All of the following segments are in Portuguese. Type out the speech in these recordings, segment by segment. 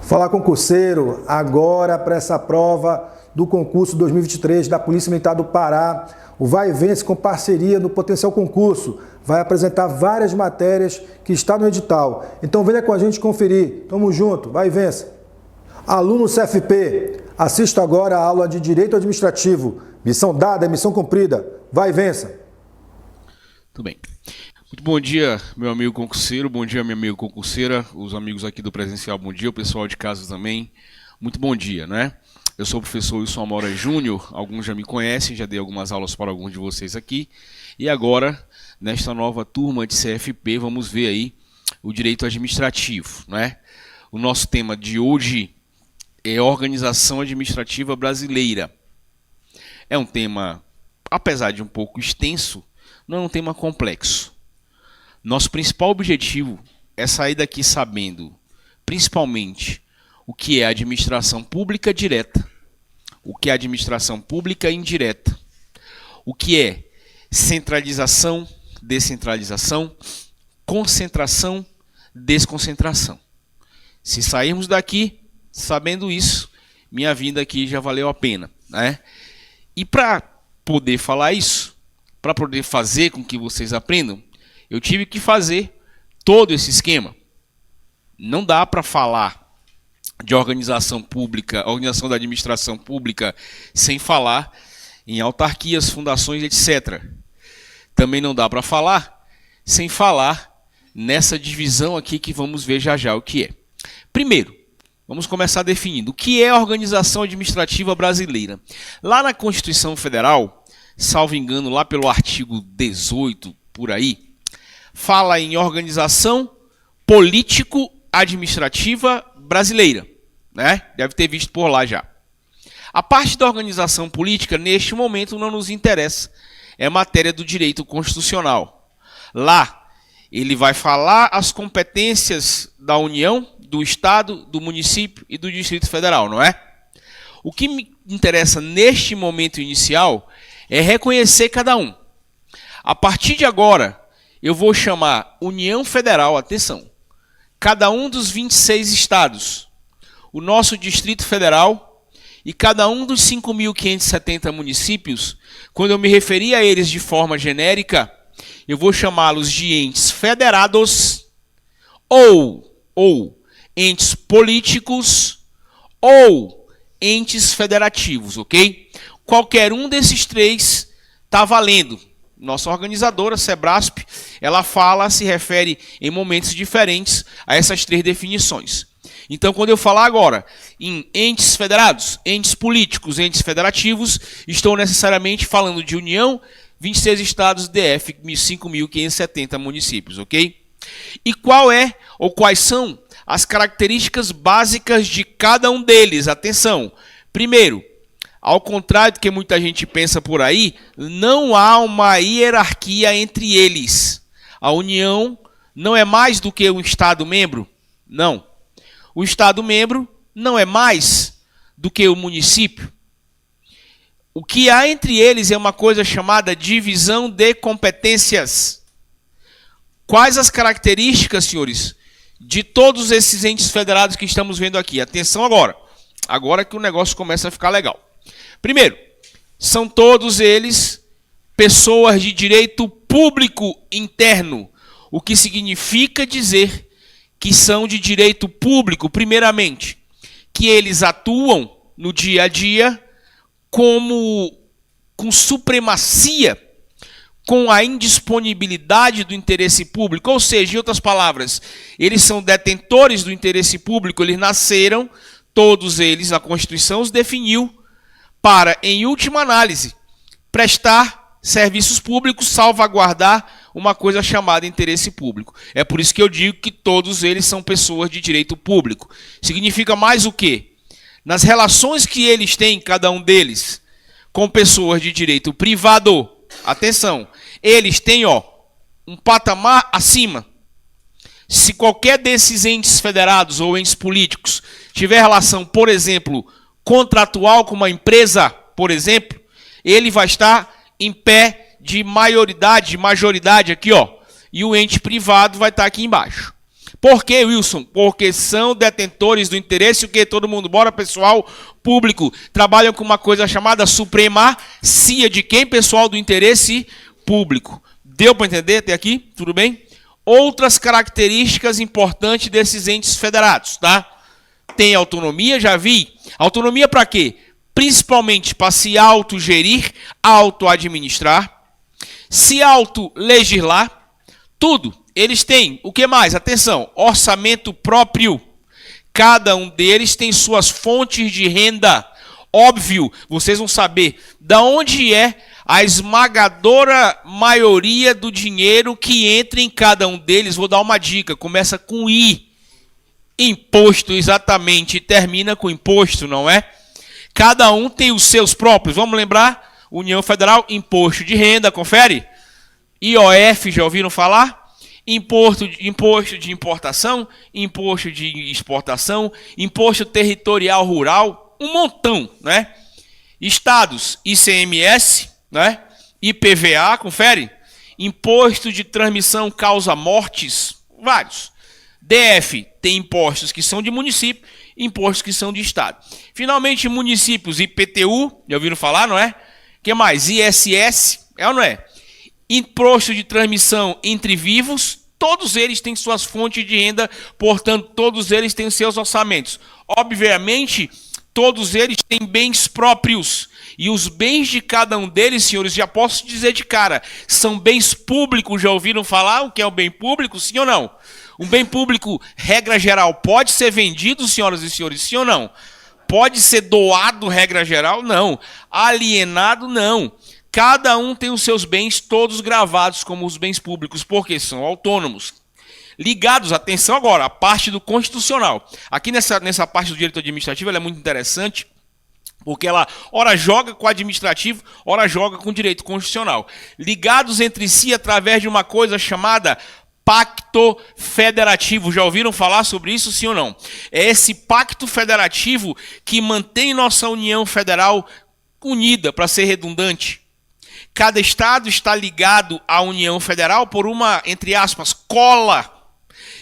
Fala, concurseiro, agora para essa prova do concurso 2023 da Polícia Militar do Pará, o Vai Vence com parceria no Potencial Concurso vai apresentar várias matérias que está no edital. Então venha com a gente conferir. Tamo junto, vai vence. Aluno CFP, assista agora a aula de Direito Administrativo. Missão dada, missão cumprida. Vai vença. Tudo bem. Muito bom dia, meu amigo concurseiro, bom dia, minha amiga concurseira, os amigos aqui do presencial, bom dia, o pessoal de casa também, muito bom dia, né? Eu sou o professor Wilson Amora Júnior, alguns já me conhecem, já dei algumas aulas para alguns de vocês aqui, e agora, nesta nova turma de CFP, vamos ver aí o direito administrativo, né? O nosso tema de hoje é Organização Administrativa Brasileira. É um tema, apesar de um pouco extenso, não é um tema complexo. Nosso principal objetivo é sair daqui sabendo, principalmente, o que é administração pública direta, o que é administração pública indireta, o que é centralização, descentralização, concentração, desconcentração. Se sairmos daqui sabendo isso, minha vinda aqui já valeu a pena, né? E para poder falar isso, para poder fazer com que vocês aprendam, eu tive que fazer todo esse esquema. Não dá para falar de organização pública, organização da administração pública, sem falar em autarquias, fundações, etc. Também não dá para falar sem falar nessa divisão aqui que vamos ver já já o que é. Primeiro, vamos começar definindo o que é a Organização Administrativa Brasileira. Lá na Constituição Federal, salvo engano, lá pelo artigo 18, por aí, fala em organização político-administrativa brasileira, né? Deve ter visto por lá já. A parte da organização política, neste momento, não nos interessa. É matéria do direito constitucional. Lá, ele vai falar as competências da União, do Estado, do município e do Distrito Federal, não é? O que me interessa neste momento inicial é reconhecer cada um. A partir de agora, eu vou chamar União Federal, atenção, cada um dos 26 estados, o nosso Distrito Federal e cada um dos 5.570 municípios, quando eu me referir a eles de forma genérica, eu vou chamá-los de entes federados ou entes políticos ou entes federativos, ok? Qualquer um desses três está valendo. Nossa organizadora, Sebrasp, ela se refere em momentos diferentes a essas três definições. Então, quando eu falar agora em entes federados, entes políticos, entes federativos, estou necessariamente falando de União, 26 estados, DF, 5.570 municípios, ok? E quais são as características básicas de cada um deles? Atenção! Primeiro, ao contrário do que muita gente pensa por aí, não há uma hierarquia entre eles. A União não é mais do que um Estado-membro? Não. O Estado-membro não é mais do que o município? O que há entre eles é uma coisa chamada divisão de competências. Quais as características, senhores, de todos esses entes federados que estamos vendo aqui? Atenção agora. Agora que o negócio começa a ficar legal. Primeiro, são todos eles pessoas de direito público interno, o que significa dizer que são de direito público, primeiramente, que eles atuam no dia a dia com supremacia, com a indisponibilidade do interesse público, ou seja, em outras palavras, eles são detentores do interesse público, eles nasceram, todos eles, a Constituição os definiu, para, em última análise, prestar serviços públicos, salvaguardar uma coisa chamada interesse público. É por isso que eu digo que todos eles são pessoas de direito público. Significa mais o quê? Nas relações que eles têm, cada um deles, com pessoas de direito privado, atenção, eles têm um patamar acima. Se qualquer desses entes federados ou entes políticos tiver relação, por exemplo, contratual com uma empresa, por exemplo, ele vai estar em pé de majoridade aqui, e o ente privado vai estar aqui embaixo. Por que, Wilson? Porque são detentores do interesse, o que todo mundo, bora pessoal, público, trabalham com uma coisa chamada supremacia de quem, pessoal, do interesse público. Deu para entender até aqui? Tudo bem? Outras características importantes desses entes federados, tá? Tem autonomia, já vi. Autonomia para quê? Principalmente para se autogerir, auto-administrar, se auto-legislar, tudo. Eles têm, o que mais? Atenção, orçamento próprio. Cada um deles tem suas fontes de renda. Óbvio, vocês vão saber de onde é a esmagadora maioria do dinheiro que entra em cada um deles. Vou dar uma dica, começa com I. Imposto, exatamente, e termina com imposto, não é? Cada um tem os seus próprios. Vamos lembrar? União Federal, imposto de renda, confere? IOF, já ouviram falar? Imposto de importação, imposto de exportação, imposto territorial rural, um montão, né? Estados, ICMS, né? IPVA, confere? Imposto de transmissão causa mortes, vários. DF tem impostos que são de município, impostos que são de estado. Finalmente, municípios, IPTU, já ouviram falar, não é? O que mais? ISS, é ou não é? Imposto de transmissão entre vivos, todos eles têm suas fontes de renda, portanto, todos eles têm seus orçamentos. Obviamente, todos eles têm bens próprios. E os bens de cada um deles, senhores, já posso dizer de cara, são bens públicos. Já ouviram falar o que é o bem público, sim ou não? Um bem público, regra geral, pode ser vendido, senhoras e senhores, sim ou não? Pode ser doado, regra geral? Não. Alienado? Não. Cada um tem os seus bens todos gravados como os bens públicos, porque são autônomos. Ligados, atenção agora, a parte do constitucional. Aqui nessa parte do direito administrativo, ela é muito interessante, porque ela ora joga com o administrativo, ora joga com o direito constitucional. Ligados entre si através de uma coisa chamada pacto federativo. Já ouviram falar sobre isso, sim ou não? É esse pacto federativo que mantém nossa União Federal unida, para ser redundante. Cada estado está ligado à União Federal por uma, entre aspas, cola.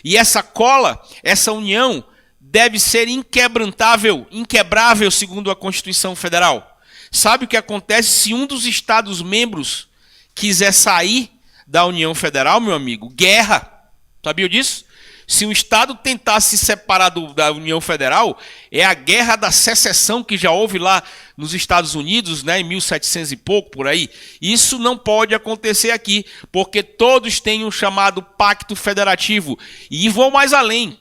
E essa cola, essa união, deve ser inquebrantável, inquebrável, segundo a Constituição Federal. Sabe o que acontece se um dos estados membros quiser sair da União Federal, meu amigo? Guerra. Sabia disso? Se um estado tentar se separar da União Federal, é a guerra da secessão que já houve lá nos Estados Unidos, né, em 1700 e pouco, por aí. Isso não pode acontecer aqui, porque todos têm um chamado pacto federativo. E vou mais além.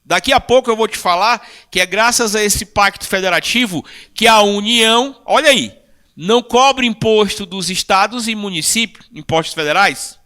Daqui a pouco eu vou te falar que é graças a esse pacto federativo que a União, olha aí, não cobra imposto dos estados e municípios, impostos federais.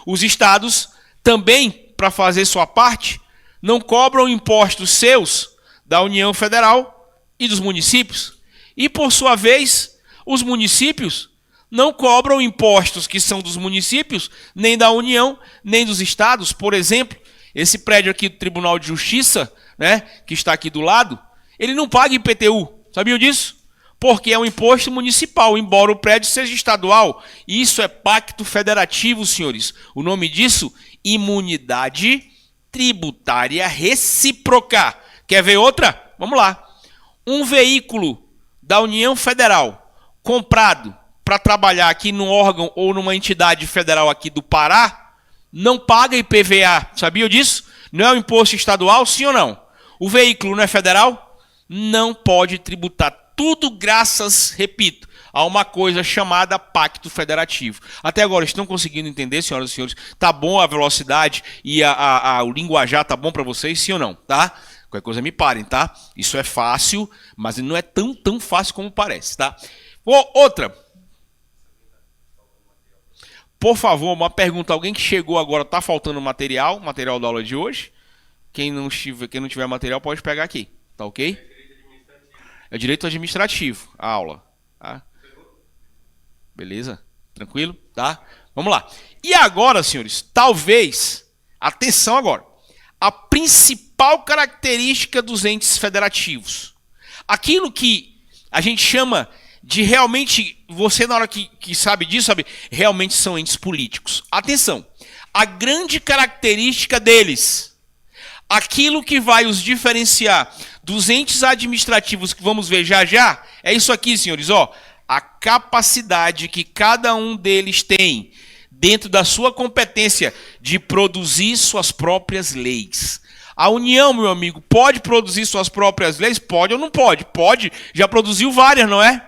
Os estados também, para fazer sua parte, não cobram impostos seus da União Federal e dos municípios. E, por sua vez, os municípios não cobram impostos que são dos municípios, nem da União, nem dos estados. Por exemplo, esse prédio aqui do Tribunal de Justiça, né, que está aqui do lado, ele não paga IPTU. Sabiam disso? Porque é um imposto municipal, embora o prédio seja estadual. Isso é pacto federativo, senhores. O nome disso, imunidade tributária recíproca. Quer ver outra? Vamos lá. Um veículo da União Federal comprado para trabalhar aqui num órgão ou numa entidade federal aqui do Pará, não paga IPVA. Sabia disso? Não é um imposto estadual, sim ou não? O veículo não é federal? Não pode tributar. Tudo graças, repito, a uma coisa chamada pacto federativo. Até agora, estão conseguindo entender, senhoras e senhores? Tá bom a velocidade e o linguajar tá bom para vocês, sim ou não? Tá? Qualquer coisa me parem, tá? Isso é fácil, mas não é tão fácil como parece, tá? Outra. Por favor, uma pergunta. Alguém que chegou agora, tá faltando material da aula de hoje? Quem não tiver material pode pegar aqui, tá ok? É direito administrativo, a aula. Tá? Beleza? Tranquilo? Tá? Vamos lá. E agora, senhores, talvez, atenção agora, a principal característica dos entes federativos. Aquilo que a gente chama de realmente, você na hora que sabe disso, sabe, realmente são entes políticos. Atenção, a grande característica deles, Aquilo que vai os diferenciar dos entes administrativos que vamos ver já já, é isso aqui, senhores, ó. A capacidade que cada um deles tem, dentro da sua competência, de produzir suas próprias leis. A União, meu amigo, pode produzir suas próprias leis? Pode ou não pode? Pode, já produziu várias, não é?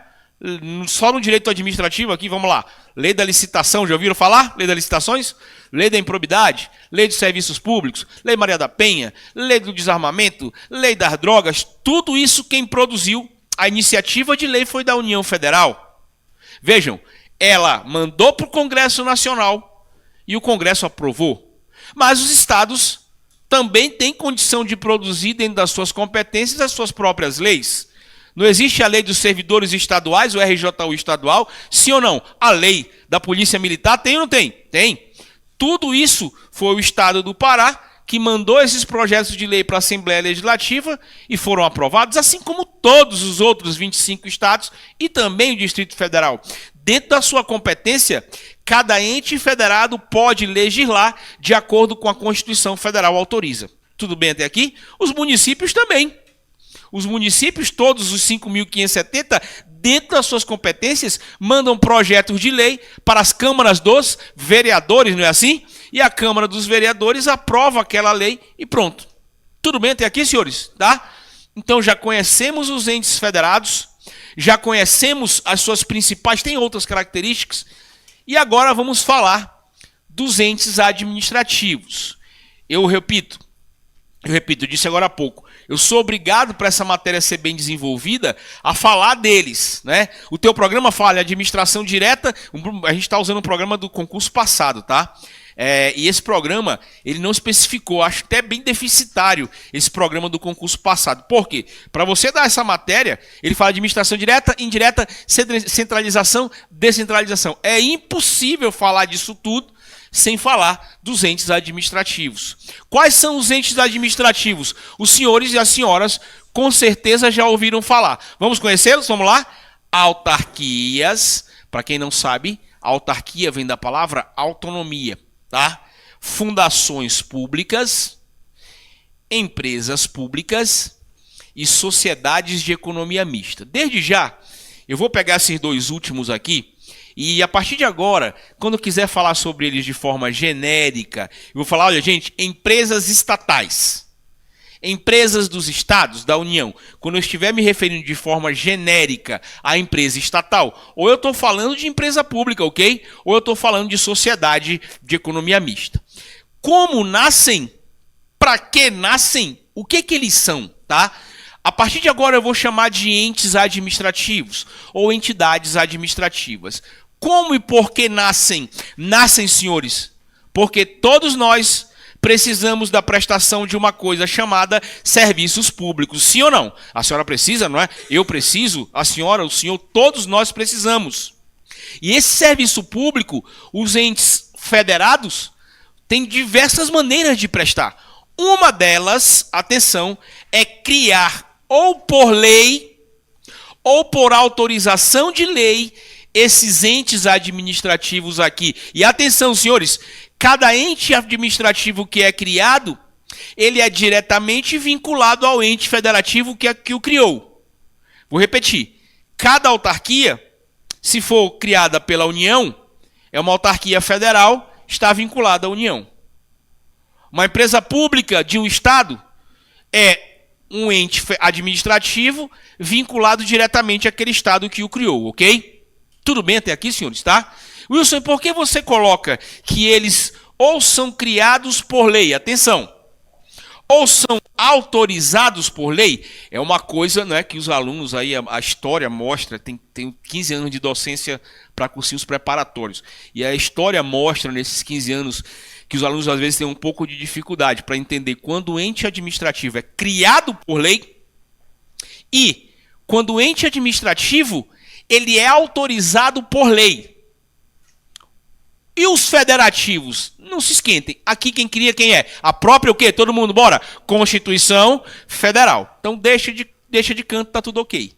Só no direito administrativo aqui, vamos lá. Lei da licitação, já ouviram falar? Lei das licitações? Lei da improbidade, lei dos serviços públicos, lei Maria da Penha, lei do desarmamento, lei das drogas, tudo isso quem produziu, a iniciativa de lei foi da União Federal. Vejam, ela mandou para o Congresso Nacional e o Congresso aprovou. Mas os estados também têm condição de produzir dentro das suas competências as suas próprias leis. Não existe a lei dos servidores estaduais, o RJU estadual, sim ou não? A lei da Polícia Militar tem ou não tem? Tem. Tudo isso foi o Estado do Pará que mandou esses projetos de lei para a Assembleia Legislativa e foram aprovados, assim como todos os outros 25 estados e também o Distrito Federal. Dentro da sua competência, cada ente federado pode legislar de acordo com a Constituição Federal autoriza. Tudo bem até aqui? Os municípios também. Os municípios, todos os 5.570, dentro das suas competências, mandam projetos de lei para as câmaras dos vereadores, não é assim? E a Câmara dos Vereadores aprova aquela lei e pronto. Tudo bem até aqui, senhores? Tá? Então já conhecemos os entes federados, já conhecemos as suas principais, tem outras características, e agora vamos falar dos entes administrativos. Eu repito, eu disse agora há pouco, eu sou obrigado, para essa matéria ser bem desenvolvida, a falar deles, né? O teu programa fala administração direta, a gente está usando um programa do concurso passado, tá? E esse programa, ele não especificou, acho até bem deficitário esse programa do concurso passado. Por quê? Para você dar essa matéria, ele fala administração direta, indireta, centralização, descentralização. É impossível falar disso tudo sem falar dos entes administrativos. Quais são os entes administrativos? Os senhores e as senhoras com certeza já ouviram falar. Vamos conhecê-los? Vamos lá? Autarquias. Para quem não sabe, autarquia vem da palavra autonomia, tá? Fundações públicas, empresas públicas e sociedades de economia mista. Desde já, eu vou pegar esses dois últimos aqui. E a partir de agora, quando quiser falar sobre eles de forma genérica, eu vou falar, olha gente, empresas estatais, empresas dos estados, da União. Quando eu estiver me referindo de forma genérica à empresa estatal, ou eu estou falando de empresa pública, ok? Ou eu estou falando de sociedade de economia mista. Como nascem? Para que nascem? O que eles são, tá? A partir de agora eu vou chamar de entes administrativos ou entidades administrativas. Como e por que nascem? Nascem, senhores, porque todos nós precisamos da prestação de uma coisa chamada serviços públicos. Sim ou não? A senhora precisa, não é? Eu preciso, a senhora, o senhor, todos nós precisamos. E esse serviço público, os entes federados, têm diversas maneiras de prestar. Uma delas, atenção, é criar ou por lei ou por autorização de lei esses entes administrativos aqui. E atenção, senhores, cada ente administrativo que é criado, ele é diretamente vinculado ao ente federativo que o criou. Vou repetir. Cada autarquia, se for criada pela União, é uma autarquia federal, está vinculada à União. Uma empresa pública de um estado é um ente administrativo vinculado diretamente àquele estado que o criou, ok? Tudo bem até aqui, senhores, tá? Wilson, por que você coloca que eles ou são criados por lei? Atenção! Ou são autorizados por lei? É uma coisa, né, que os alunos aí, a história mostra, tem 15 anos de docência para cursinhos preparatórios. E a história mostra nesses 15 anos que os alunos às vezes têm um pouco de dificuldade para entender quando o ente administrativo é criado por lei e quando o ente administrativo ele é autorizado por lei. E os federativos? Não se esquentem. Aqui quem cria quem é? A própria o quê? Todo mundo, bora? Constituição Federal. Então deixa de canto, tá tudo ok.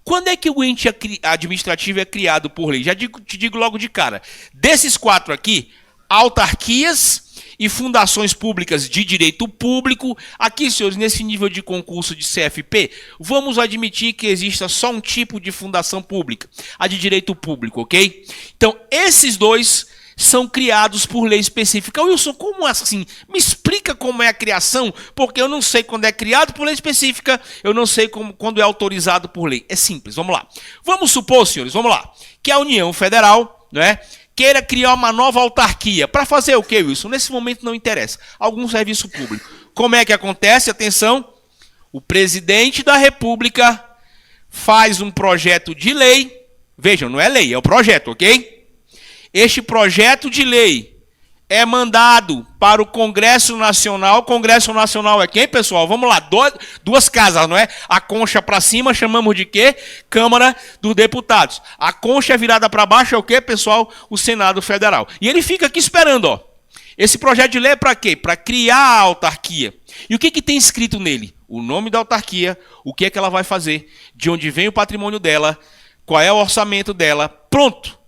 Quando é que o ente administrativo é criado por lei? Já te digo logo de cara. Desses 4 aqui, autarquias e fundações públicas de direito público. Aqui, senhores, nesse nível de concurso de CFP, vamos admitir que exista só um tipo de fundação pública, a de direito público, ok? Então, esses dois são criados por lei específica. Wilson, como assim? Me explica como é a criação, porque eu não sei quando é criado por lei específica, eu não sei quando é autorizado por lei. É simples, vamos lá. Vamos supor, senhores, vamos lá, que a União Federal, né, queira criar uma nova autarquia. Para fazer o quê, Wilson? Nesse momento não interessa. Algum serviço público. Como é que acontece? Atenção, o presidente da República faz um projeto de lei. Vejam, não é lei, é o projeto, ok? Este projeto de lei é mandado para o Congresso Nacional. O Congresso Nacional é quem, pessoal? Vamos lá, duas casas, não é? A concha para cima chamamos de quê? Câmara dos Deputados. A concha virada para baixo é o quê, pessoal? O Senado Federal. E ele fica aqui esperando, ó. Esse projeto de lei é para quê? Para criar a autarquia. E o que tem escrito nele? O nome da autarquia, o que é que ela vai fazer, de onde vem o patrimônio dela, qual é o orçamento dela. Pronto.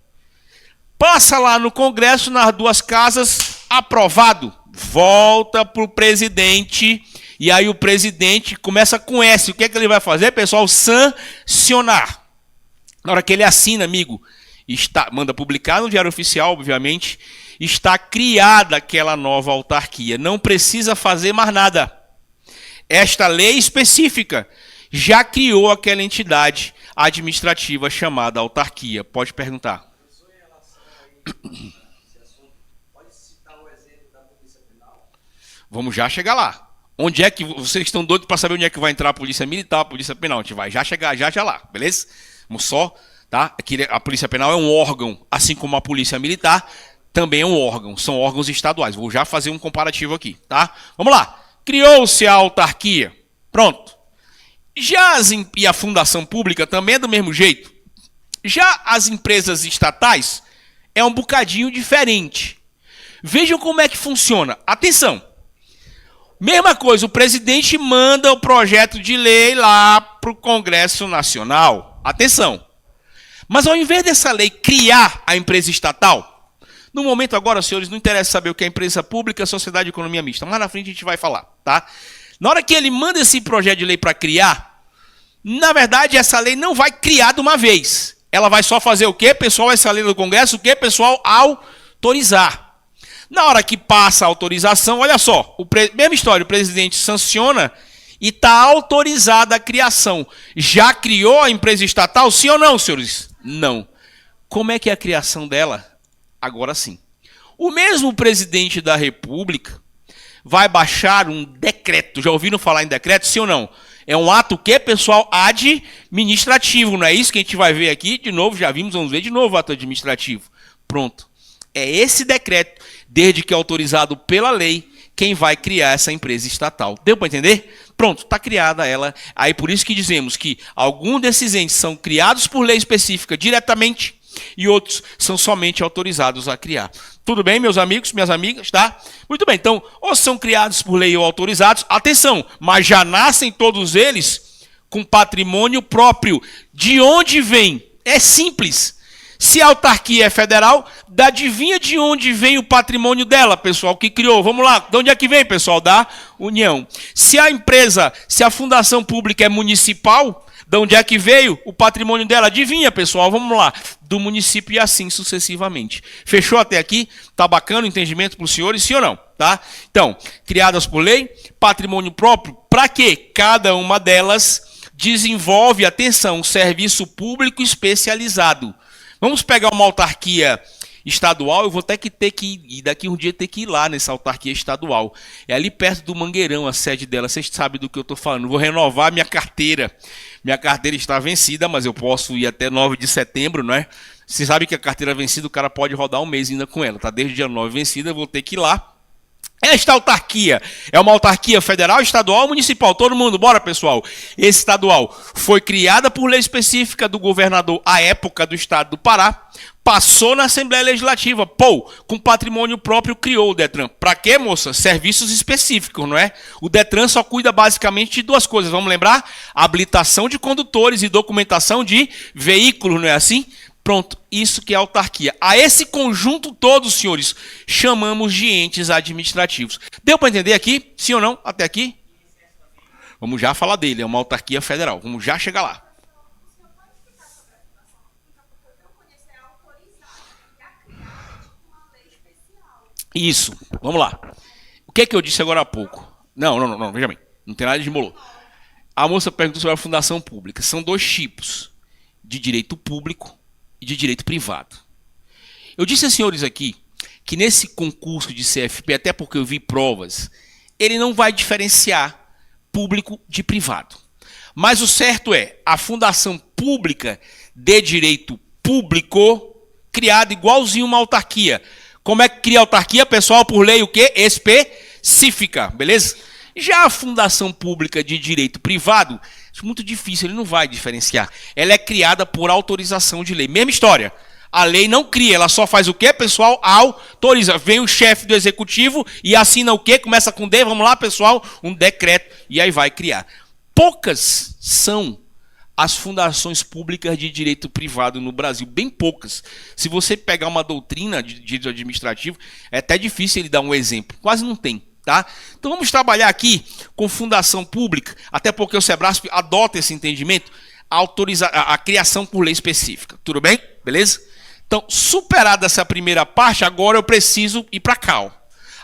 Passa lá no Congresso, nas duas casas, aprovado. Volta para o presidente, e aí o presidente começa com S. O que é que ele vai fazer, pessoal? Sancionar. Na hora que ele assina, amigo, manda publicar no Diário Oficial, obviamente, está criada aquela nova autarquia. Não precisa fazer mais nada. Esta lei específica já criou aquela entidade administrativa chamada autarquia. Pode perguntar. Vamos já chegar lá. Onde é que vocês estão doidos para saber onde é que vai entrar a polícia militar, a polícia penal? A gente vai já chegar já lá, beleza? Vamos só, tá? Aqui a polícia penal é um órgão, assim como a polícia militar também é um órgão, são órgãos estaduais. Vou já fazer um comparativo aqui, tá? Vamos lá. Criou-se a autarquia. Pronto. E a fundação pública também é do mesmo jeito. Já as empresas estatais é um bocadinho diferente. Vejam como é que funciona. Atenção. Mesma coisa, o presidente manda o projeto de lei lá para o Congresso Nacional. Atenção. Mas ao invés dessa lei criar a empresa estatal, no momento agora, senhores, não interessa saber o que é empresa pública, sociedade e economia mista. Mas na frente a gente vai falar, tá? Na hora que ele manda esse projeto de lei para criar, na verdade essa lei não vai criar de uma vez. Ela vai só fazer o quê, pessoal? Essa lei do Congresso, o quê, pessoal? Autorizar. Na hora que passa a autorização, olha só, mesma história, o presidente sanciona e está autorizada a criação. Já criou a empresa estatal, sim ou não, senhores? Não. Como é que é a criação dela? Agora sim. O mesmo presidente da República vai baixar um decreto. Já ouviram falar em decreto, sim ou não? É um ato que, pessoal, administrativo, não é isso que a gente vai ver aqui? De novo, já vimos, vamos ver de novo o ato administrativo. Pronto. É esse decreto, desde que é autorizado pela lei, quem vai criar essa empresa estatal. Deu para entender? Pronto, está criada ela. Aí por isso que dizemos que alguns desses entes são criados por lei específica diretamente e outros são somente autorizados a criar. Tudo bem, meus amigos, minhas amigas, tá? Muito bem, então, ou são criados por lei ou autorizados, atenção, mas já nascem todos eles com patrimônio próprio. De onde vem? É simples. Se a autarquia é federal, adivinha de onde vem o patrimônio dela, pessoal, que criou? Vamos lá, de onde é que vem, pessoal? Da União. Se a empresa, se a fundação pública é municipal, de onde é que veio o patrimônio dela? Adivinha, pessoal? Vamos lá. Do município e assim sucessivamente. Fechou até aqui? Tá bacana o entendimento para os senhores, sim ou não? Tá? Então, criadas por lei, patrimônio próprio, para quê? Cada uma delas desenvolve, atenção, um serviço público especializado. Vamos pegar uma autarquia estadual, eu vou ter que ir, daqui um dia ter que ir lá nessa autarquia estadual. É ali perto do Mangueirão, a sede dela. Vocês sabem do que eu estou falando. Vou renovar minha carteira. Minha carteira está vencida, mas eu posso ir até 9 de setembro, não é? Você sabe que a carteira vencida, o cara pode rodar um mês ainda com ela. Tá desde o dia 9 vencida, eu vou ter que ir lá. Esta autarquia é uma autarquia federal, estadual ou municipal? Todo mundo, bora, pessoal. Esse estadual foi criada por lei específica do governador à época do estado do Pará, passou na Assembleia Legislativa, com patrimônio próprio criou o Detran. Para quê, moça? Serviços específicos, não é? O Detran só cuida basicamente de duas coisas, vamos lembrar? Habilitação de condutores e documentação de veículos, não é assim? Pronto, isso que é autarquia. A esse conjunto todo, senhores, chamamos de entes administrativos. Deu para entender aqui? Sim ou não? Até aqui? Vamos já falar dele, é uma autarquia federal. Vamos já chegar lá. Isso, vamos lá. O que é que eu disse agora há pouco? Não, veja bem. Não tem nada de molô. A moça perguntou sobre a fundação pública. São dois tipos, de direito público e de direito privado. Eu disse a senhores aqui que nesse concurso de CFP, até porque eu vi provas, ele não vai diferenciar público de privado. Mas o certo é, a fundação pública de direito público, criada igualzinho uma autarquia. Como é que cria autarquia, pessoal? Por lei o quê? Específica, beleza? Já a fundação pública de direito privado, é muito difícil, ele não vai diferenciar. Ela é criada por autorização de lei. Mesma história. A lei não cria, ela só faz o quê, pessoal? Autoriza. Vem o chefe do executivo e assina o quê? Começa com D, vamos lá, pessoal? Um decreto. E aí vai criar. Poucas são as fundações públicas de direito privado no Brasil, bem poucas. Se você pegar uma doutrina de direito administrativo, é até difícil ele dar um exemplo. Quase não tem. Tá? Então vamos trabalhar aqui com fundação pública, até porque o Sebrasp adota esse entendimento, a criação por lei específica. Tudo bem? Beleza? Então, superada essa primeira parte, agora eu preciso ir para cá. Ó.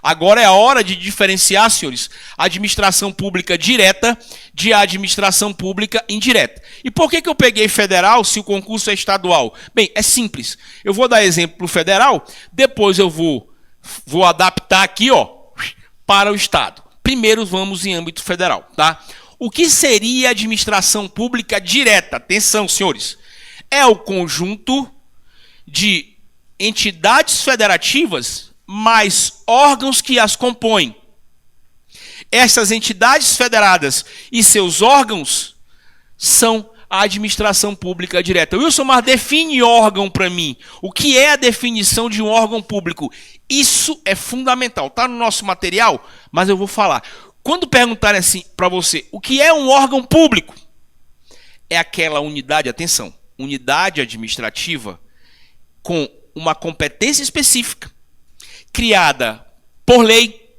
Agora é a hora de diferenciar, senhores, administração pública direta de administração pública indireta. E por que eu peguei federal se o concurso é estadual? Bem, é simples. Eu vou dar exemplo para o federal, depois eu vou adaptar aqui, ó, para o Estado. Primeiro vamos em âmbito federal, tá? O que seria administração pública direta? Atenção, senhores. É o conjunto de entidades federativas mais órgãos que as compõem. Essas entidades federadas e seus órgãos são a administração pública direta. Wilson, mas define órgão para mim. O que é a definição de um órgão público? Isso é fundamental. Está no nosso material, mas eu vou falar. Quando perguntarem assim para você, o que é um órgão público? É aquela unidade, atenção, unidade administrativa com uma competência específica, criada por lei,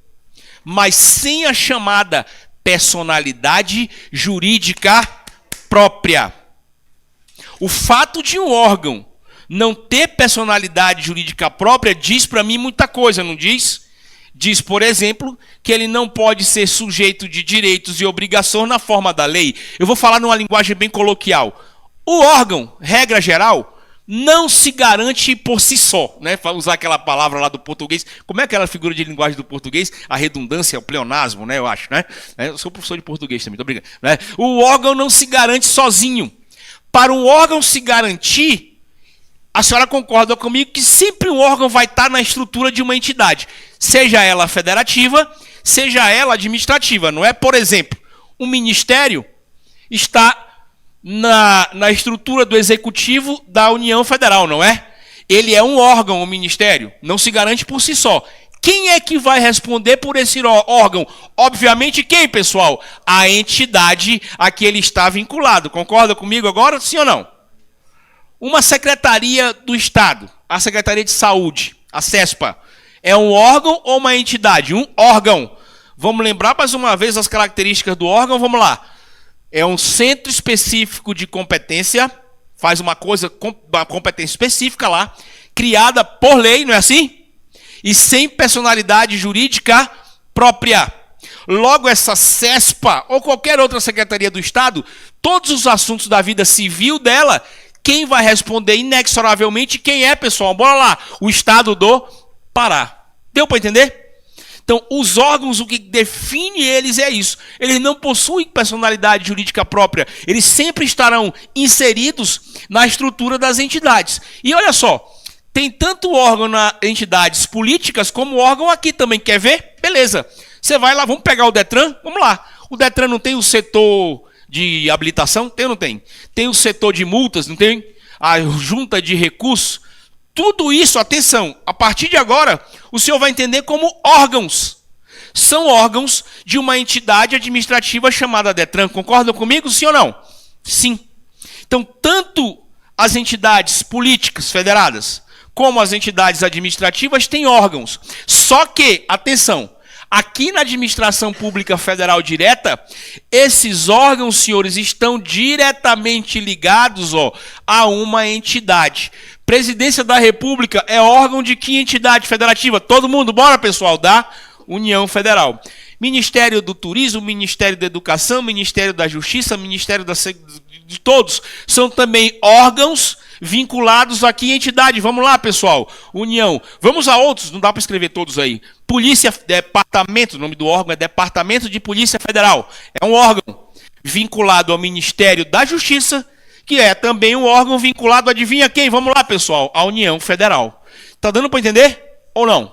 mas sem a chamada personalidade jurídica própria. O fato de um órgão não ter personalidade jurídica própria diz para mim muita coisa, não diz? Diz, por exemplo, que ele não pode ser sujeito de direitos e obrigações na forma da lei. Eu vou falar numa linguagem bem coloquial. O órgão, regra geral, não se garante por si só, né? Para usar aquela palavra lá do português. Como é aquela figura de linguagem do português? A redundância, o pleonasmo, né? Eu acho, né? Eu sou professor de português também, tô brincando, né? O órgão não se garante sozinho. Para um órgão se garantir, a senhora concorda comigo que sempre o órgão vai estar na estrutura de uma entidade, seja ela federativa, seja ela administrativa. Não é, por exemplo, um ministério está na estrutura do executivo da União Federal, não é? Ele é um órgão, o ministério, não se garante por si só. Quem é que vai responder por esse órgão? Obviamente quem, pessoal? A entidade a que ele está vinculado. Concorda comigo agora, sim ou não? Uma secretaria do Estado, a Secretaria de Saúde, a CESPA, é um órgão ou uma entidade? Um órgão. Vamos lembrar mais uma vez as características do órgão, vamos lá. É um centro específico de competência, faz uma competência específica lá, criada por lei, não é assim? E sem personalidade jurídica própria. Logo, essa CESPA ou qualquer outra secretaria do Estado, todos os assuntos da vida civil dela, quem vai responder inexoravelmente, quem é, pessoal? Bora lá, o Estado do Pará. Deu para entender? Então, os órgãos, o que define eles é isso. Eles não possuem personalidade jurídica própria. Eles sempre estarão inseridos na estrutura das entidades. E olha só, tem tanto órgão nas entidades políticas como órgão aqui também. Quer ver? Beleza. Você vai lá, vamos pegar o Detran? Vamos lá. O Detran não tem o setor de habilitação? Tem ou não tem? Tem o setor de multas? Não tem? A junta de recursos? Tudo isso, atenção, a partir de agora, o senhor vai entender como órgãos. São órgãos de uma entidade administrativa chamada Detran. Concordam comigo, sim ou não? Sim. Então, tanto as entidades políticas federadas, como as entidades administrativas, têm órgãos. Só que, atenção, aqui na administração pública federal direta, esses órgãos, senhores, estão diretamente ligados a uma entidade. Presidência da República é órgão de que entidade federativa? Todo mundo, bora pessoal, da União Federal. Ministério do Turismo, Ministério da Educação, Ministério da Justiça, Ministério de todos, são também órgãos vinculados a que entidade? Vamos lá, pessoal. União. Vamos a outros, não dá para escrever todos aí. Polícia, Departamento, o nome do órgão é Departamento de Polícia Federal. É um órgão vinculado ao Ministério da Justiça, que é também um órgão vinculado, adivinha quem? Vamos lá, pessoal, à União Federal. Tá dando para entender? Ou não?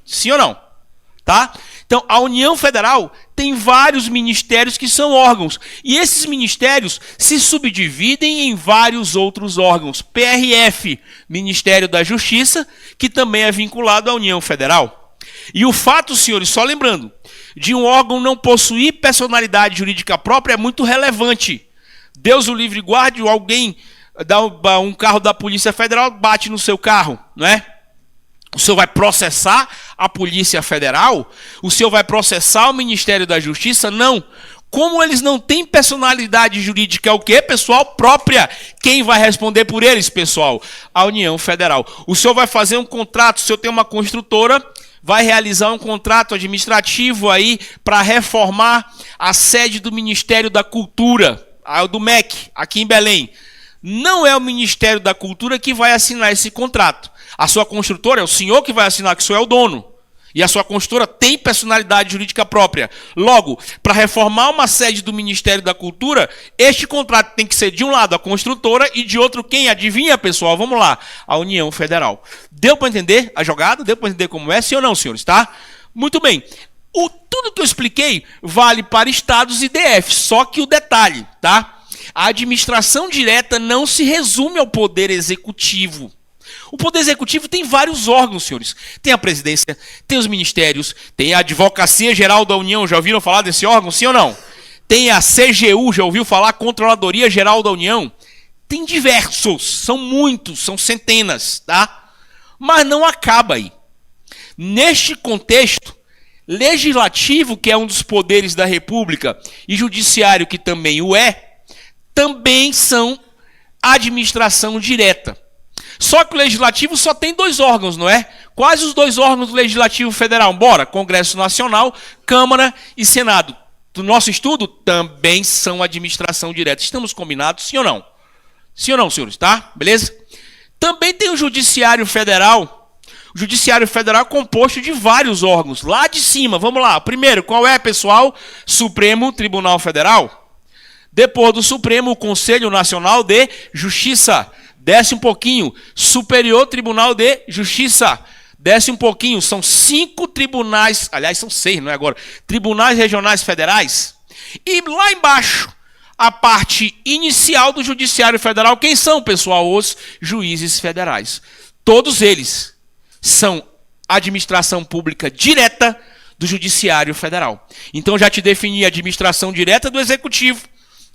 Sim ou não? Tá? Então, a União Federal tem vários ministérios que são órgãos. E esses ministérios se subdividem em vários outros órgãos. PRF, Ministério da Justiça, que também é vinculado à União Federal. E o fato, senhores, só lembrando, de um órgão não possuir personalidade jurídica própria é muito relevante. Deus o livre guarde, alguém dá um carro da Polícia Federal, bate no seu carro, não é? O senhor vai processar a Polícia Federal? O senhor vai processar o Ministério da Justiça? Não. Como eles não têm personalidade jurídica, é o quê, pessoal? Própria. Quem vai responder por eles, pessoal? A União Federal. O senhor vai fazer um contrato, o senhor tem uma construtora, vai realizar um contrato administrativo aí para reformar a sede do Ministério da Cultura, do MEC, aqui em Belém. Não é o Ministério da Cultura que vai assinar esse contrato. A sua construtora é o senhor que vai assinar, que o senhor é o dono. E a sua construtora tem personalidade jurídica própria. Logo, para reformar uma sede do Ministério da Cultura, este contrato tem que ser de um lado a construtora e de outro quem? Adivinha, pessoal? Vamos lá. A União Federal. Deu para entender a jogada? Deu para entender como é? Sim ou não, senhores? Tá? Muito bem. Tudo que eu expliquei vale para estados e DF. Só que o detalhe, tá? A administração direta não se resume ao poder executivo. O Poder Executivo tem vários órgãos, senhores. Tem a presidência, tem os ministérios, tem a Advocacia Geral da União. Já ouviram falar desse órgão, sim ou não? Tem a CGU, já ouviu falar? Controladoria Geral da União. Tem diversos, são muitos, são centenas, tá? Mas não acaba aí. Neste contexto, legislativo, que é um dos poderes da República, e judiciário, que também o é, também são administração direta. Só que o Legislativo só tem dois órgãos, não é? Quais os dois órgãos do Legislativo Federal? Bora, Congresso Nacional, Câmara e Senado. Do nosso estudo, também são administração direta. Estamos combinados, sim ou não? Sim ou não, senhores, tá? Beleza? Também tem o Judiciário Federal. O Judiciário Federal é composto de vários órgãos. Lá de cima, vamos lá. Primeiro, qual é, pessoal? Supremo Tribunal Federal. Depois do Supremo, o Conselho Nacional de Justiça. Desce um pouquinho, Superior Tribunal de Justiça. Desce um pouquinho, são 5 tribunais, aliás, são 6, não é agora, tribunais regionais federais. E lá embaixo, a parte inicial do Judiciário Federal, quem são, pessoal? Os juízes federais. Todos eles são administração pública direta do Judiciário Federal. Então, já te defini a administração direta do Executivo,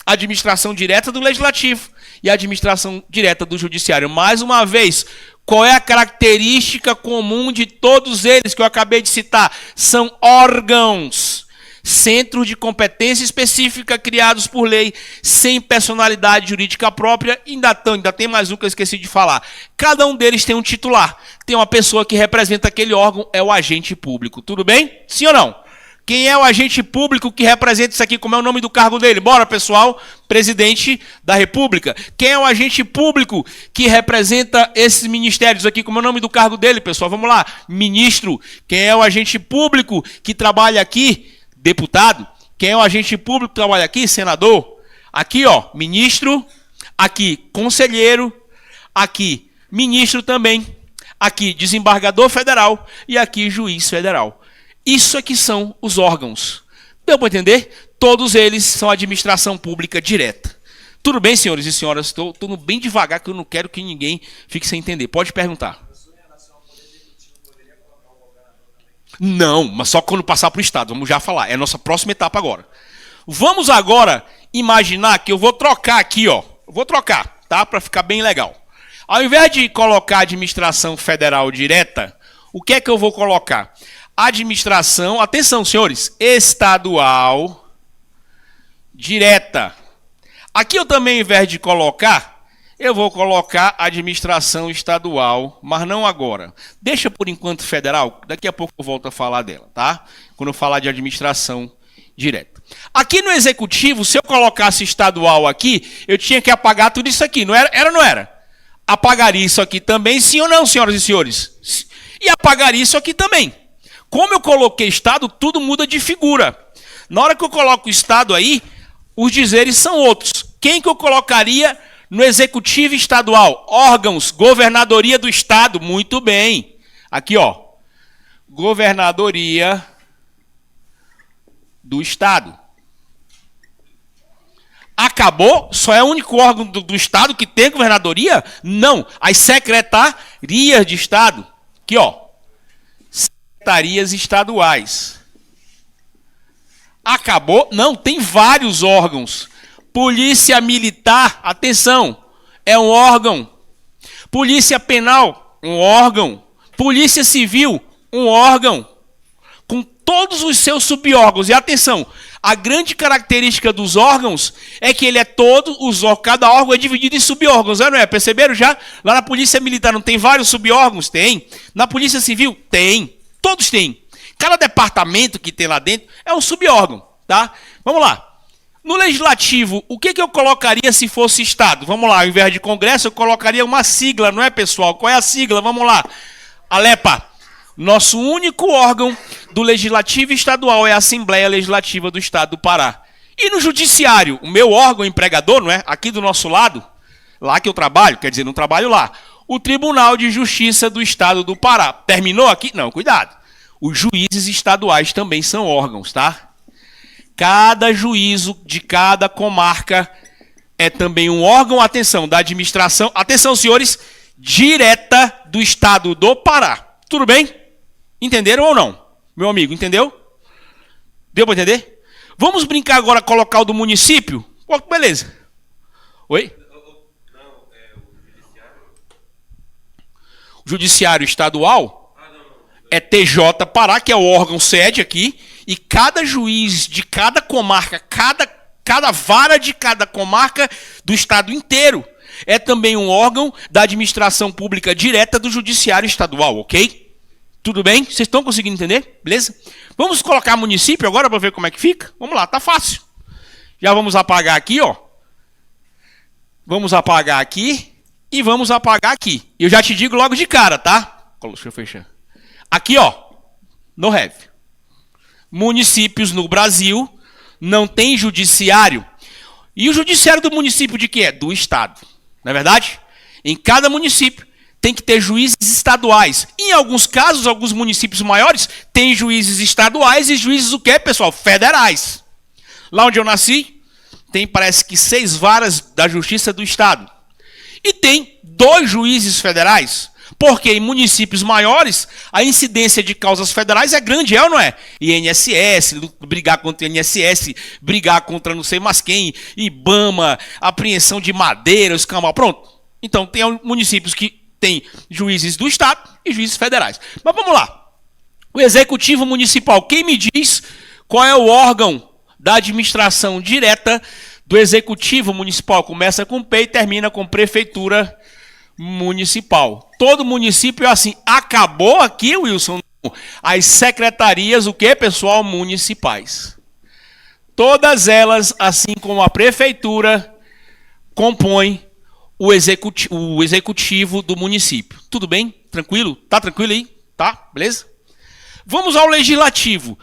a administração direta do Legislativo e a administração direta do Judiciário. Mais uma vez, qual é a característica comum de todos eles que eu acabei de citar? São órgãos, centros de competência específica criados por lei, sem personalidade jurídica própria. Ainda tem mais um que eu esqueci de falar. Cada um deles tem um titular. Tem uma pessoa que representa aquele órgão, é o agente público. Tudo bem? Sim ou não? Quem é o agente público que representa isso aqui? Como é o nome do cargo dele? Bora, pessoal. Presidente da República. Quem é o agente público que representa esses ministérios aqui? Como é o nome do cargo dele, pessoal? Vamos lá. Ministro. Quem é o agente público que trabalha aqui? Deputado. Quem é o agente público que trabalha aqui? Senador. Aqui, ó, ministro. Aqui, conselheiro. Aqui, ministro também. Aqui, desembargador federal. E aqui, juiz federal. Isso aqui são os órgãos. Deu para entender? Todos eles são administração pública direta. Tudo bem, senhores e senhoras? Estou indo bem devagar, que eu não quero que ninguém fique sem entender. Pode perguntar. Não, mas só quando passar para o Estado. Vamos já falar. É a nossa próxima etapa agora. Vamos agora imaginar que eu vou trocar aqui, ó. Eu vou trocar. tá? Para ficar bem legal. Ao invés de colocar administração federal direta, o que é que eu vou colocar? Administração, atenção, senhores, estadual direta. Aqui eu também, ao invés de colocar, eu vou colocar administração estadual, mas não agora. Deixa por enquanto federal, daqui a pouco eu volto a falar dela, tá? Quando eu falar de administração direta. Aqui no executivo, se eu colocasse estadual aqui, eu tinha que apagar tudo isso aqui, não era? Era ou não era? Apagaria isso aqui também, sim ou não, senhoras e senhores? E apagaria isso aqui também. Como eu coloquei estado, tudo muda de figura. Na hora que eu coloco o estado aí, os dizeres são outros. Quem que eu colocaria no executivo estadual? Órgãos, governadoria do estado, muito bem. Aqui, ó, governadoria do estado. Acabou? Só é o único órgão do estado que tem governadoria? Não. As secretarias de estado. Aqui, ó. Secretarias estaduais. Acabou? Não, tem vários órgãos. Polícia Militar, atenção, é um órgão. Polícia Penal, um órgão. Polícia Civil, um órgão. Com todos os seus subórgãos. E atenção, a grande característica dos órgãos é que ele é cada órgão é dividido em subórgãos, não é? Perceberam já? Lá na Polícia Militar não tem vários subórgãos? Tem. Na Polícia Civil? Tem. Todos têm. Cada departamento que tem lá dentro é um subórgão, tá? Vamos lá. No Legislativo, o que eu colocaria se fosse Estado? Vamos lá, ao invés de Congresso, eu colocaria uma sigla, não é, pessoal? Qual é a sigla? Vamos lá. ALEPA. Nosso único órgão do Legislativo Estadual é a Assembleia Legislativa do Estado do Pará. E no Judiciário, o meu órgão empregador, não é? Aqui do nosso lado, lá que eu trabalho, quer dizer, não trabalho lá. O Tribunal de Justiça do Estado do Pará. Terminou aqui? Não, cuidado. Os juízes estaduais também são órgãos, tá? Cada juízo de cada comarca é também um órgão, atenção, da administração, atenção, senhores, direta do Estado do Pará. Tudo bem? Entenderam ou não? Meu amigo, entendeu? Deu para entender? Vamos brincar agora, colocar o do município? Pô, beleza. Oi? Não, é o judiciário. O judiciário estadual é TJ Pará, que é o órgão sede aqui, e cada juiz de cada comarca, cada vara de cada comarca do estado inteiro é também um órgão da administração pública direta do judiciário estadual, ok? Tudo bem? Vocês estão conseguindo entender? Beleza? Vamos colocar município agora para ver como é que fica? Vamos lá, tá fácil. Já vamos apagar aqui, ó. Vamos apagar aqui e vamos apagar aqui. Eu já te digo logo de cara, tá? Deixa eu fechar. Aqui, ó, no have. Municípios no Brasil não tem judiciário. E o judiciário do município de quê? Do estado. Não é verdade? Em cada município tem que ter juízes estaduais. Em alguns casos, alguns municípios maiores têm juízes estaduais e juízes o quê, pessoal? Federais. Lá onde eu nasci, tem parece que 6 varas da Justiça do Estado. E tem 2 juízes federais. Porque em municípios maiores, a incidência de causas federais é grande, é ou não é? INSS, brigar contra o INSS, brigar contra não sei mais quem, IBAMA, apreensão de madeira, escambau, pronto. Então, tem municípios que têm juízes do Estado e juízes federais. Mas vamos lá. O Executivo Municipal, quem me diz qual é o órgão da administração direta do Executivo Municipal? Começa com P e termina com Prefeitura Municipal. Todo município é assim. Acabou aqui, Wilson, as secretarias, o que, pessoal? Municipais. Todas elas, assim como a prefeitura, compõem o executivo do município. Tudo bem? Tranquilo? Tá tranquilo aí? Tá? Beleza? Vamos ao legislativo.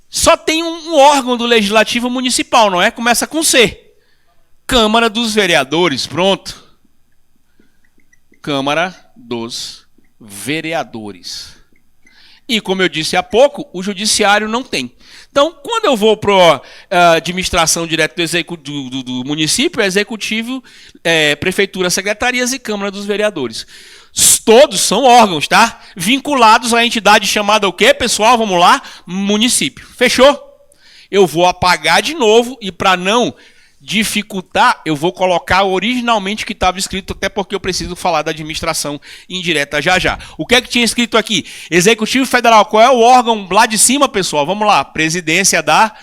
Só tem um órgão do legislativo municipal, não é? Começa com C. Câmara dos Vereadores. Pronto. Câmara dos Vereadores. E, como eu disse há pouco, o judiciário não tem. Então, quando eu vou para a administração direta do município, é executivo, prefeitura, secretarias e Câmara dos Vereadores. Todos são órgãos, tá? Vinculados à entidade chamada o quê, pessoal? Vamos lá? Município. Fechou? Eu vou apagar de novo e para não dificultar, eu vou colocar originalmente o que estava escrito, até porque eu preciso falar da administração indireta já já. O que é que tinha escrito aqui? Executivo Federal, qual é o órgão lá de cima, pessoal? Vamos lá, Presidência da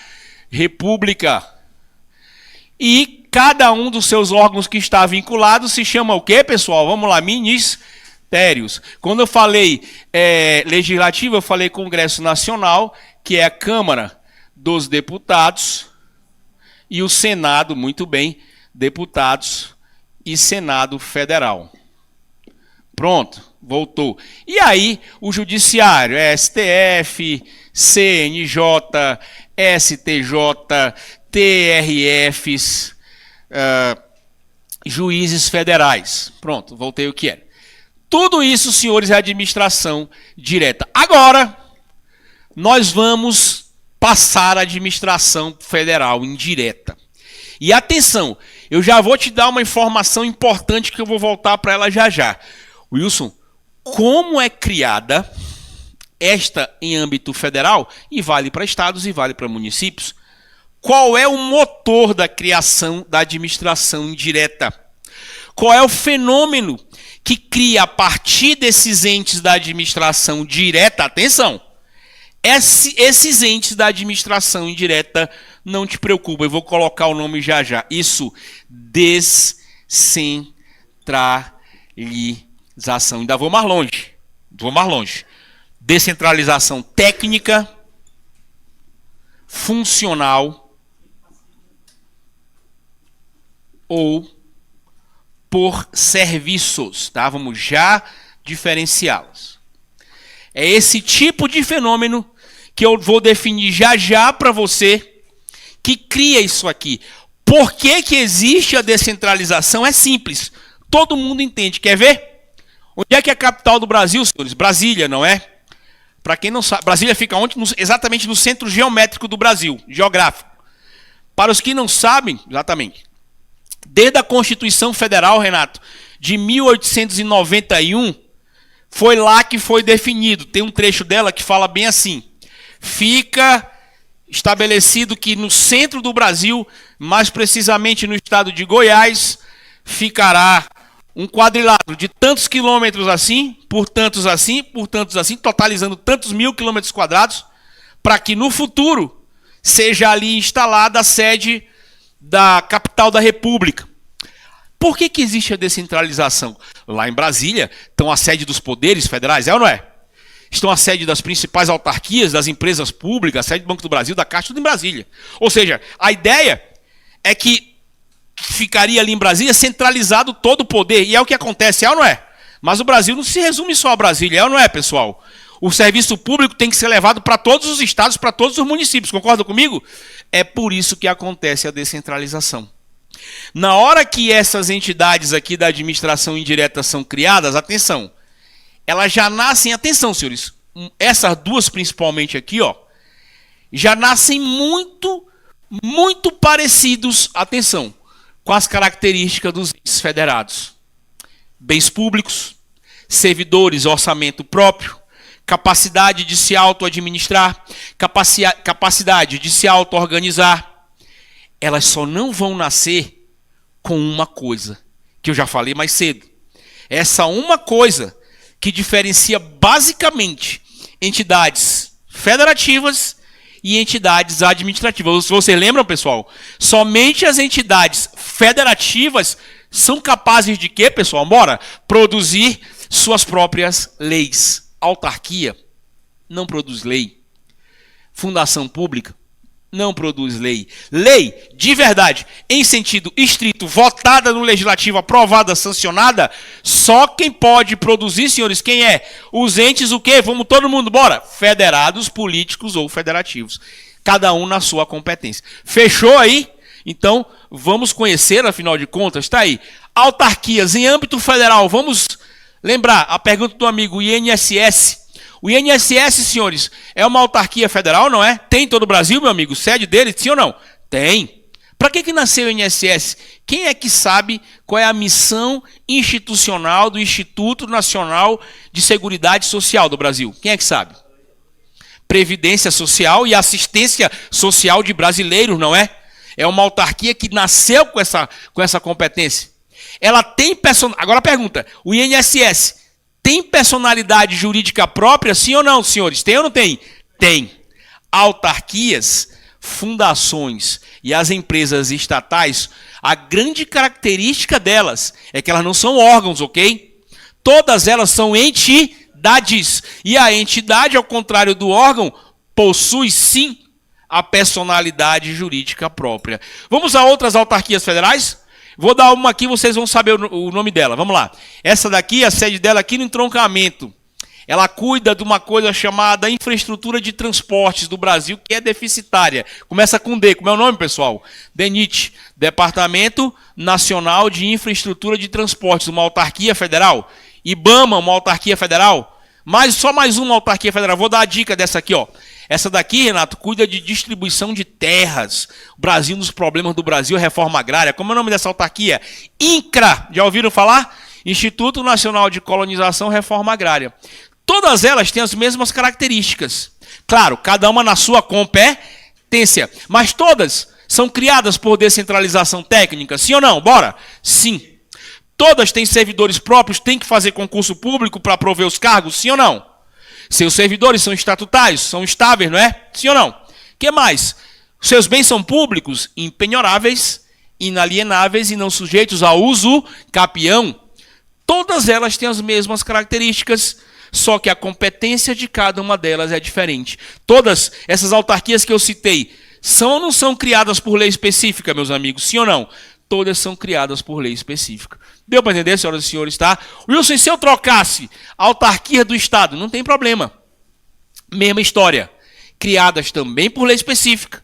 República. E cada um dos seus órgãos que está vinculado se chama o quê, pessoal? Vamos lá, ministérios. Quando eu falei legislativo, eu falei Congresso Nacional, que é a Câmara dos Deputados, e o Senado, muito bem, deputados e Senado Federal. Pronto, voltou. E aí, o Judiciário, STF, CNJ, STJ, TRFs, juízes federais. Pronto, voltei o que era. Tudo isso, senhores, é administração direta. Agora, nós vamos passar a administração federal indireta. E atenção, eu já vou te dar uma informação importante que eu vou voltar para ela já já. Wilson, como é criada esta em âmbito federal, e vale para estados e vale para municípios, qual é o motor da criação da administração indireta? Qual é o fenômeno que cria a partir desses entes da administração direta? Atenção! Esses entes da administração indireta, não te preocupa, eu vou colocar o nome já já. Isso, descentralização. Ainda vou mais longe. Descentralização técnica, funcional ou por serviços, tá? Vamos já diferenciá-los. É esse tipo de fenômeno que eu vou definir já já para você, que cria isso aqui. Por que que existe a descentralização? É simples. Todo mundo entende. Quer ver? Onde é que é a capital do Brasil, senhores? Brasília, não é? Para quem não sabe, Brasília fica onde? Exatamente no centro geométrico do Brasil, geográfico. Para os que não sabem, exatamente, desde a Constituição Federal, Renato, de 1891, foi lá que foi definido. Tem um trecho dela que fala bem assim: fica estabelecido que no centro do Brasil, mais precisamente no estado de Goiás, ficará um quadrilátero de tantos quilômetros assim, por tantos assim, totalizando tantos mil quilômetros quadrados, para que no futuro seja ali instalada a sede da capital da República. Por que que existe a descentralização? Lá em Brasília estão a sede dos poderes federais, é ou não é? Estão a sede das principais autarquias, das empresas públicas, a sede do Banco do Brasil, da Caixa, tudo em Brasília. Ou seja, a ideia é que ficaria ali em Brasília centralizado todo o poder. E é o que acontece, é ou não é? Mas o Brasil não se resume só a Brasília, é ou não é, pessoal? O serviço público tem que ser levado para todos os estados, para todos os municípios. Concordam comigo? É por isso que acontece a descentralização. Na hora que essas entidades aqui da administração indireta são criadas, atenção, elas já nascem, atenção, senhores, essas duas principalmente aqui, ó, já nascem muito parecidos, atenção, com as características dos entes federados. Bens públicos, servidores, orçamento próprio, capacidade de se auto-administrar, capacidade de se auto-organizar. Elas só não vão nascer com uma coisa, que eu já falei mais cedo. Essa uma coisa que diferencia basicamente entidades federativas e entidades administrativas. Vocês lembram, pessoal? Somente as entidades federativas são capazes de quê, pessoal? Bora produzir suas próprias leis. Autarquia não produz lei. Fundação pública não produz lei. Lei, de verdade, em sentido estrito, votada no legislativo, aprovada, sancionada, só quem pode produzir, senhores, quem é? Os entes, o quê? Vamos todo mundo, bora? Federados, políticos ou federativos. Cada um na sua competência. Fechou aí? Então, vamos conhecer, afinal de contas, está aí. Autarquias em âmbito federal, vamos lembrar a pergunta do amigo, o INSS. O INSS, senhores, é uma autarquia federal, não é? Tem em todo o Brasil, meu amigo, sede dele, sim ou não? Tem. Para que nasceu o INSS? Quem é que sabe qual é a missão institucional do Instituto Nacional de Seguridade Social do Brasil? Quem é que sabe? Previdência Social e Assistência Social de brasileiros, não é? É uma autarquia que nasceu com essa competência. Ela tem Agora a pergunta, o INSS tem personalidade jurídica própria, sim ou não, senhores? Tem ou não tem? Tem. Autarquias, fundações e as empresas estatais, a grande característica delas é que elas não são órgãos, ok? Todas elas são entidades. E a entidade, ao contrário do órgão, possui sim a personalidade jurídica própria. Vamos a outras autarquias federais? Vou dar uma aqui, vocês vão saber o nome dela. Vamos lá. Essa daqui, a sede dela aqui no entroncamento. Ela cuida de uma coisa chamada infraestrutura de transportes do Brasil, que é deficitária. Começa com D. Como é o nome, pessoal? DENIT, Departamento Nacional de Infraestrutura de Transportes, uma autarquia federal. IBAMA, uma autarquia federal. Só mais uma autarquia federal. Vou dar a dica dessa aqui, ó. Essa daqui, Renato, cuida de distribuição de terras. O Brasil, um dos problemas do Brasil é reforma agrária. Como é o nome dessa autarquia? INCRA. Já ouviram falar? Instituto Nacional de Colonização e Reforma Agrária. Todas elas têm as mesmas características. Claro, cada uma na sua competência. Mas todas são criadas por descentralização técnica. Sim ou não? Bora? Sim. Todas têm servidores próprios, têm que fazer concurso público para prover os cargos. Sim ou não? Seus servidores são estatutários, são estáveis, não é? Sim ou não? O que mais? Seus bens são públicos, impenhoráveis, inalienáveis e não sujeitos a uso capião. Todas elas têm as mesmas características, só que a competência de cada uma delas é diferente. Todas essas autarquias que eu citei são ou não são criadas por lei específica, meus amigos? Sim ou não? Todas são criadas por lei específica. Deu para entender, senhoras e senhores, tá? Wilson, se eu trocasse a autarquia do Estado, não tem problema. Mesma história. Criadas também por lei específica,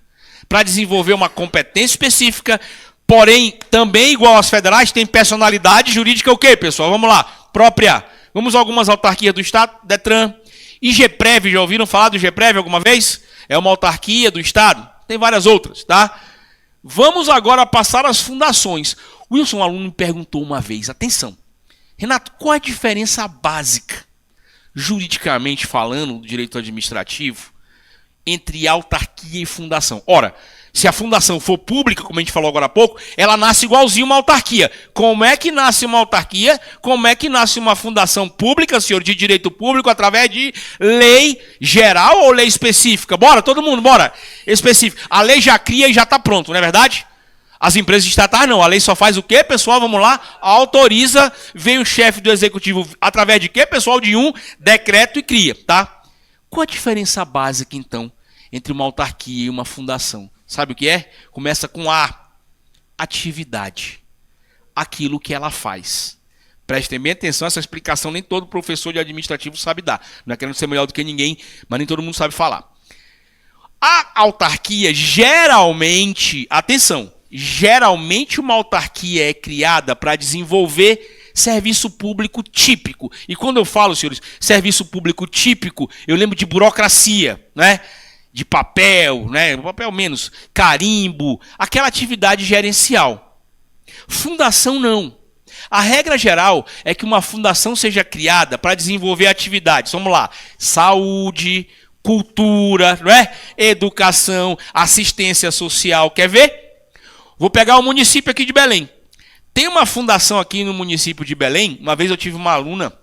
para desenvolver uma competência específica, porém, também igual às federais, tem personalidade jurídica o quê, pessoal? Vamos lá. Própria. Vamos a algumas autarquias do Estado, DETRAN. IGPREV, já ouviram falar do IGPREV alguma vez? É uma autarquia do Estado. Tem várias outras, tá? Vamos agora passar às fundações. Wilson, um aluno me perguntou uma vez, atenção, Renato, qual é a diferença básica, juridicamente falando, do direito administrativo, entre autarquia e fundação? Ora, se a fundação for pública, como a gente falou agora há pouco, ela nasce igualzinho uma autarquia. Como é que nasce uma autarquia? Como é que nasce uma fundação pública, senhor, de direito público, através de lei geral ou lei específica? Bora, todo mundo, bora. Específica. A lei já cria e já está pronto, não é verdade? As empresas estatais não. A lei só faz o quê, pessoal? Vamos lá. Autoriza, vem o chefe do executivo através de quê, pessoal? De um decreto e cria, tá? Qual a diferença básica, então, entre uma autarquia e uma fundação? Sabe o que é? Começa com A. Atividade. Aquilo que ela faz. Prestem bem atenção, essa explicação nem todo professor de administrativo sabe dar. Não é querendo ser melhor do que ninguém, mas nem todo mundo sabe falar. A autarquia, geralmente, atenção, geralmente uma autarquia é criada para desenvolver serviço público típico. E quando eu falo, senhores, serviço público típico, eu lembro de burocracia, né? De papel, né? Papel menos, carimbo, aquela atividade gerencial. Fundação não. A regra geral é que uma fundação seja criada para desenvolver atividades. Vamos lá, saúde, cultura, não é? Educação, assistência social. Quer ver? Vou pegar o município aqui de Belém. Tem uma fundação aqui no município de Belém. Uma vez eu tive uma aluna,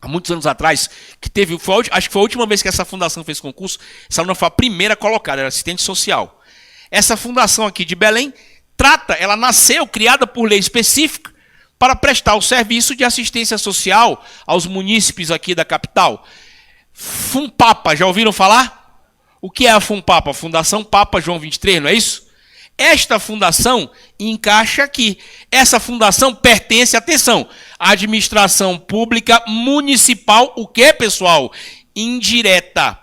há muitos anos atrás, que teve, acho que foi a última vez que essa fundação fez concurso, essa aluna foi a primeira colocada, era assistente social. Essa fundação aqui de Belém ela nasceu, criada por lei específica, para prestar o serviço de assistência social aos munícipes aqui da capital. FUNPAPA, já ouviram falar? O que é a FUNPAPA? Fundação Papa João 23, não é isso? Esta fundação encaixa aqui. Essa fundação pertence, atenção, à administração pública municipal, o que, pessoal? Indireta.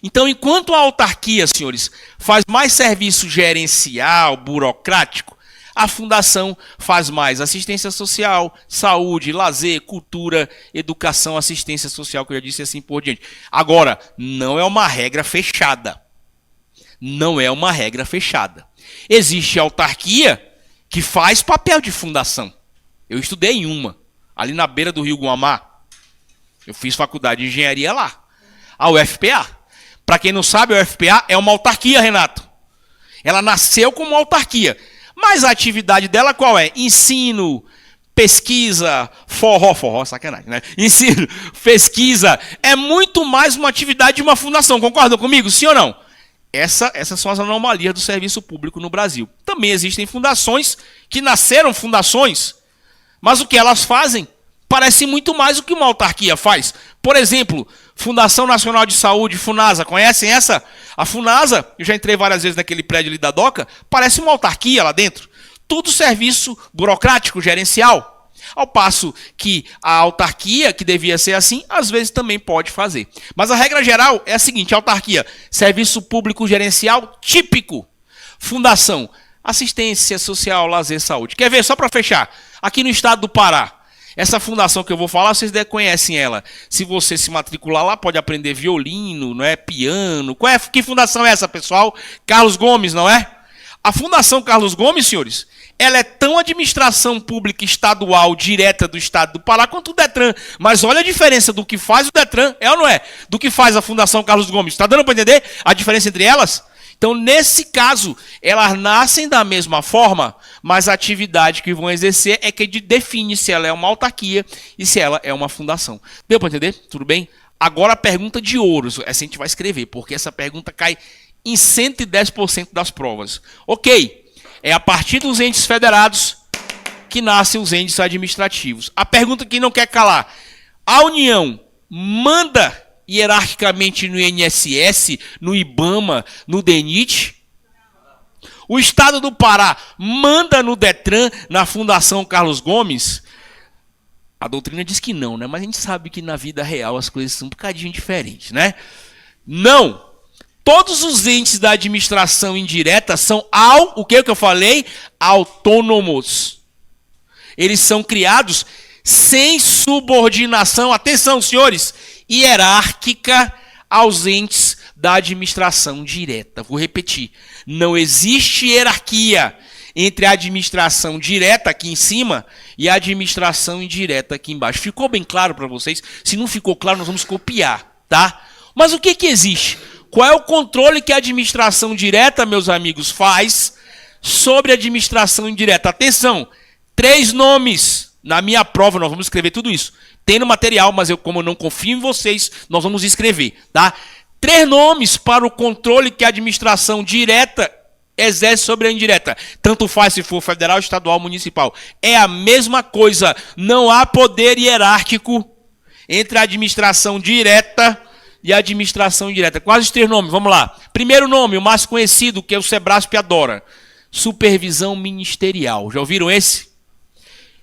Então, enquanto a autarquia, senhores, faz mais serviço gerencial, burocrático, a fundação faz mais assistência social, saúde, lazer, cultura, educação, assistência social, que eu já disse assim por diante. Agora, não é uma regra fechada. Não é uma regra fechada. Existe autarquia que faz papel de fundação. Eu estudei em uma, ali na beira do Rio Guamá. Eu fiz faculdade de engenharia lá. A UFPA. Para quem não sabe, a UFPA é uma autarquia, Renato. Ela nasceu como autarquia. Mas a atividade dela qual é? Ensino, pesquisa, forró, sacanagem, né? Ensino, pesquisa, é muito mais uma atividade de uma fundação. Concordam comigo? Sim ou não? Essas são as anomalias do serviço público no Brasil. Também existem fundações que nasceram fundações, mas o que elas fazem parece muito mais o que uma autarquia faz. Por exemplo, Fundação Nacional de Saúde, FUNASA, conhecem essa? A FUNASA, eu já entrei várias vezes naquele prédio ali da DOCA, parece uma autarquia lá dentro. Tudo serviço burocrático, gerencial. Ao passo que a autarquia, que devia ser assim, às vezes também pode fazer. Mas a regra geral é a seguinte: autarquia, serviço público gerencial típico. Fundação, assistência social, lazer, saúde. Quer ver, só para fechar, aqui no estado do Pará, essa fundação que eu vou falar, vocês conhecem ela. Se você se matricular lá, pode aprender violino, não é? Piano. Que fundação é essa, pessoal? Carlos Gomes, não é? A Fundação Carlos Gomes, senhores, ela é tão administração pública estadual direta do estado do Pará quanto o Detran. Mas olha a diferença do que faz o Detran, é ou não é? Do que faz a Fundação Carlos Gomes. Está dando para entender a diferença entre elas? Então, nesse caso, elas nascem da mesma forma, mas a atividade que vão exercer é que define se ela é uma autarquia e se ela é uma fundação. Deu para entender? Tudo bem? Agora a pergunta de ouro. Essa a gente vai escrever, porque essa pergunta cai em 110% das provas. Ok, é a partir dos entes federados que nascem os entes administrativos. A pergunta que não quer calar: a União manda hierarquicamente no INSS, no IBAMA, no DENIT? O estado do Pará manda no Detran, na Fundação Carlos Gomes? A doutrina diz que não, né? Mas a gente sabe que na vida real as coisas são um bocadinho diferentes, né? Não! Todos os entes da administração indireta são o que eu falei? Autônomos. Eles são criados sem subordinação, atenção, senhores, hierárquica aos entes da administração direta. Vou repetir. Não existe hierarquia entre a administração direta aqui em cima e a administração indireta aqui embaixo. Ficou bem claro para vocês? Se não ficou claro, nós vamos copiar, tá? Mas o que existe? Qual é o controle que a administração direta, meus amigos, faz sobre a administração indireta? Atenção, 3 nomes. Na minha prova, nós vamos escrever tudo isso. Tem no material, mas como eu não confio em vocês, nós vamos escrever, tá? 3 nomes para o controle que a administração direta exerce sobre a indireta. Tanto faz se for federal, estadual, municipal. É a mesma coisa. Não há poder hierárquico entre a administração direta e a administração indireta. Quais os 3 nomes? Vamos lá. Primeiro nome, o mais conhecido, que é o Sebrasp adora. Supervisão ministerial. Já ouviram esse?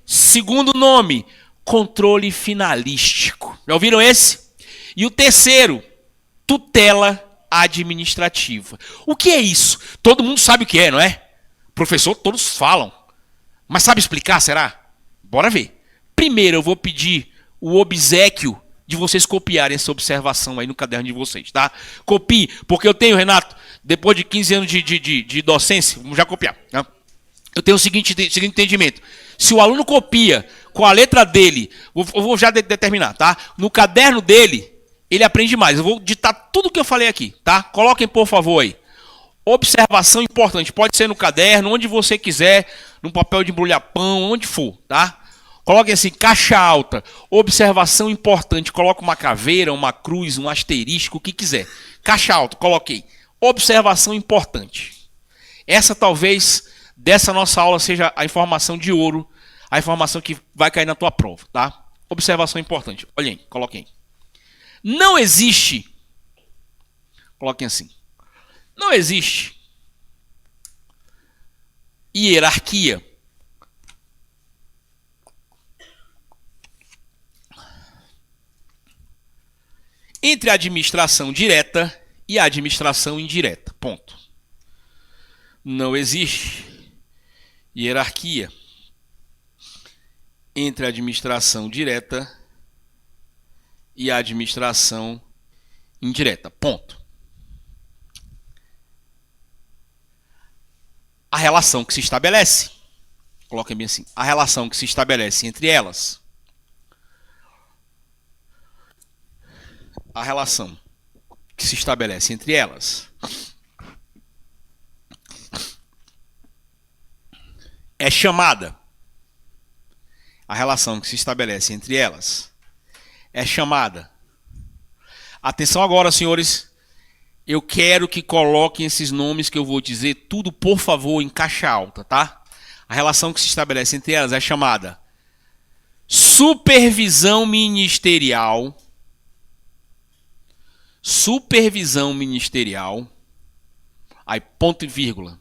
Segundo nome, controle finalístico. Já ouviram esse? E o terceiro, tutela administrativa. O que é isso? Todo mundo sabe o que é, não é? Professor, todos falam. Mas sabe explicar, será? Bora ver. Primeiro eu vou pedir o obséquio de vocês copiarem essa observação aí no caderno de vocês, tá? Copie, porque eu tenho, Renato, depois de 15 anos de docência, vamos já copiar, tá? Eu tenho o seguinte entendimento. Se o aluno copia com a letra dele, eu vou já determinar, tá? No caderno dele, ele aprende mais. Eu vou ditar tudo que eu falei aqui, tá? Coloquem, por favor, aí. Observação importante. Pode ser no caderno, onde você quiser, no papel de embrulhar pão, onde for, tá? Coloquem assim, caixa alta, observação importante. Coloca uma caveira, uma cruz, um asterisco, o que quiser. Caixa alta, coloquei. Observação importante. Essa talvez, dessa nossa aula, seja a informação de ouro, a informação que vai cair na tua prova, tá? Observação importante. Olhem, coloquem. Não existe, coloquem assim, não existe hierarquia entre a administração direta e a administração indireta. Ponto. Não existe hierarquia entre a administração direta e a administração indireta. Ponto. A relação que se estabelece, coloquem bem assim, a relação que se estabelece entre elas, a relação que se estabelece entre elas é chamada. A relação que se estabelece entre elas é chamada. Atenção agora, senhores. Eu quero que coloquem esses nomes que eu vou dizer tudo, por favor, em caixa alta, tá? A relação que se estabelece entre elas é chamada supervisão ministerial. Supervisão ministerial. Aí, ponto e vírgula.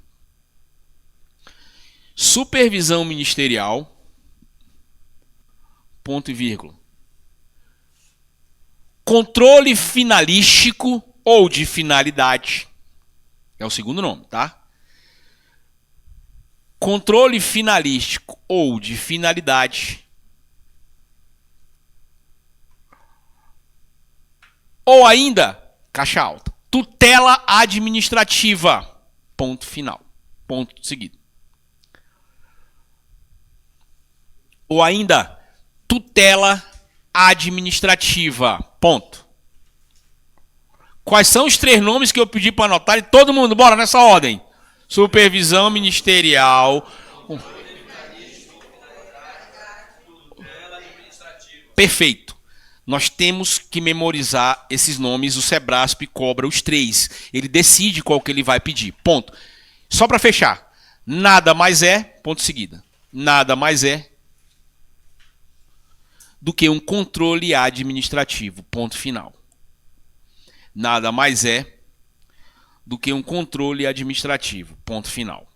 Supervisão ministerial. Ponto e vírgula. Controle finalístico ou de finalidade. É o segundo nome, tá? Controle finalístico ou de finalidade. Ou ainda, caixa alta, tutela administrativa. Ponto final. Ponto seguido. Ou ainda, tutela administrativa. Ponto. Quais são os 3 nomes que eu pedi para anotar? E todo mundo, bora nessa ordem. Supervisão ministerial. Perfeito. Nós temos que memorizar esses nomes. O Sebrasp cobra os 3. Ele decide qual que ele vai pedir. Ponto. Só para fechar. Nada mais é, ponto seguida. Nada mais é do que um controle administrativo. Ponto final. Nada mais é do que um controle administrativo. Ponto final.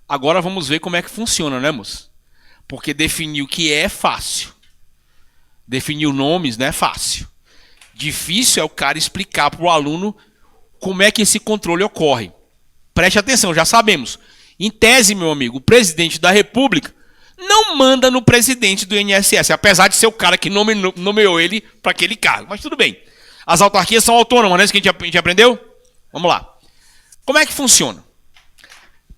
Agora vamos ver como é que funciona, né, moço? Porque definir o que é fácil. Definir os nomes não é fácil. Difícil é o cara explicar para o aluno como é que esse controle ocorre. Preste atenção, já sabemos. Em tese, meu amigo, o presidente da República não manda no presidente do INSS, apesar de ser o cara que nomeou ele para aquele cargo. Mas tudo bem. As autarquias são autônomas, não é isso que a gente aprendeu? Vamos lá. Como é que funciona?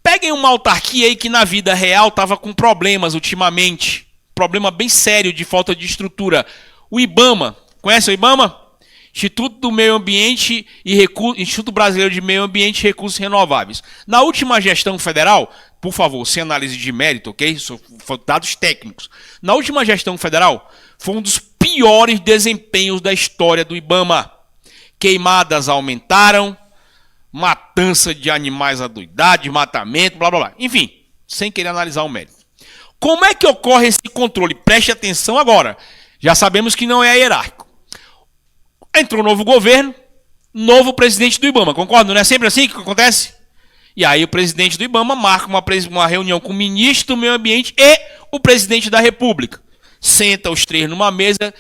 Peguem uma autarquia aí que na vida real estava com problemas ultimamente. Problema bem sério de falta de estrutura. O IBAMA. Conhece o IBAMA? Instituto do Meio Ambiente e Instituto Brasileiro de Meio Ambiente e Recursos Renováveis. Na última gestão federal, por favor, sem análise de mérito, ok? Dados técnicos. Na última gestão federal, foi um dos piores desempenhos da história do IBAMA. Queimadas aumentaram, matança de animais adoidados, desmatamento, blá blá blá. Enfim, sem querer analisar o mérito. Como é que ocorre esse controle? Preste atenção agora. Já sabemos que não é hierárquico. Entrou um novo governo, novo presidente do IBAMA, concorda? Não é sempre assim que acontece? E aí o presidente do IBAMA marca uma reunião com o ministro do Meio Ambiente e o presidente da República. Senta os 3 numa mesa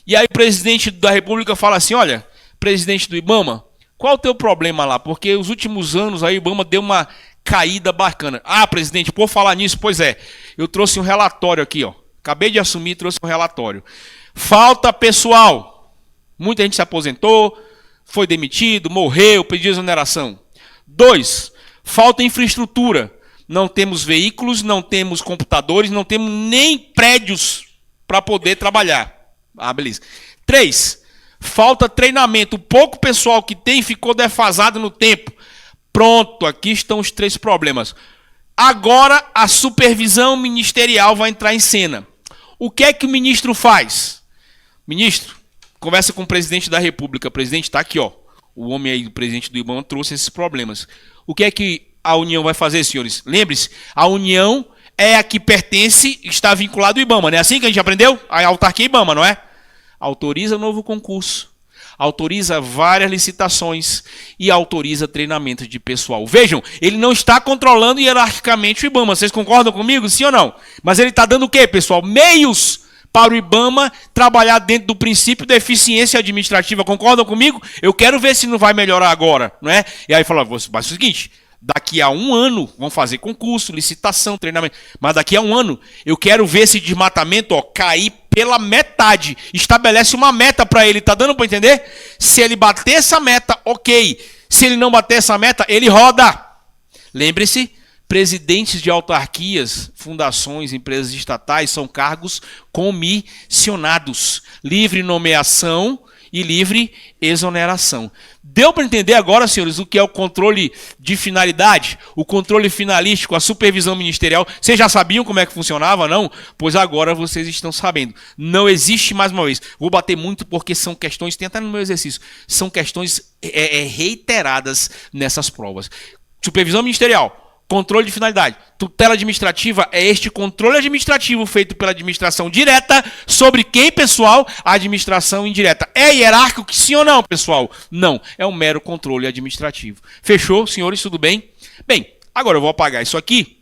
e aí o presidente da República fala assim, olha, presidente do IBAMA, qual é o teu problema lá? Porque os últimos anos aí o IBAMA deu uma caída bacana. Ah, presidente, por falar nisso, pois é, eu trouxe um relatório aqui, ó. Acabei de assumir, trouxe um relatório. Falta pessoal. Muita gente se aposentou, foi demitido, morreu, pediu exoneração. 2, falta infraestrutura. Não temos veículos, não temos computadores, não temos nem prédios para poder trabalhar. Ah, beleza. 3, falta treinamento. O pouco pessoal que tem ficou defasado no tempo. Pronto, aqui estão os 3 problemas. Agora a supervisão ministerial vai entrar em cena. O que é que o ministro faz? Ministro, conversa com o presidente da República. Presidente, está aqui, ó. O homem aí, o presidente do IBAMA, trouxe esses problemas. O que é que a União vai fazer, senhores? Lembre-se, a União é a que pertence, está vinculado ao IBAMA. Não é assim que a gente aprendeu? A autarquia IBAMA, não é? Autoriza novo concurso, autoriza várias licitações e autoriza treinamento de pessoal. Vejam, ele não está controlando hierarquicamente o IBAMA. Vocês concordam comigo, sim ou não? Mas ele está dando o quê, pessoal? Meios para o IBAMA trabalhar dentro do princípio da eficiência administrativa. Concordam comigo? Eu quero ver se não vai melhorar agora, não é? E aí fala, mas é o seguinte, daqui a 1 ano vão fazer concurso, licitação, treinamento, mas daqui a 1 ano eu quero ver esse desmatamento, ó, cair pela metade. Estabelece uma meta para ele, tá dando para entender? Se ele bater essa meta, ok. Se ele não bater essa meta, ele roda. Lembre-se, presidentes de autarquias, fundações, empresas estatais são cargos comissionados. Livre nomeação e livre exoneração. Deu para entender agora, senhores, o que é o controle de finalidade, o controle finalístico, a supervisão ministerial? Vocês já sabiam como é que funcionava, não? Pois agora vocês estão sabendo. Não existe, mais uma vez, vou bater muito porque são questões, tem até no meu exercício, são questões reiteradas nessas provas. Supervisão ministerial. Controle de finalidade. Tutela administrativa é este controle administrativo feito pela administração direta sobre quem, pessoal? A administração indireta. É hierárquico, sim ou não, pessoal? Não. É um mero controle administrativo. Fechou, senhores? Tudo bem? Bem, agora eu vou apagar isso aqui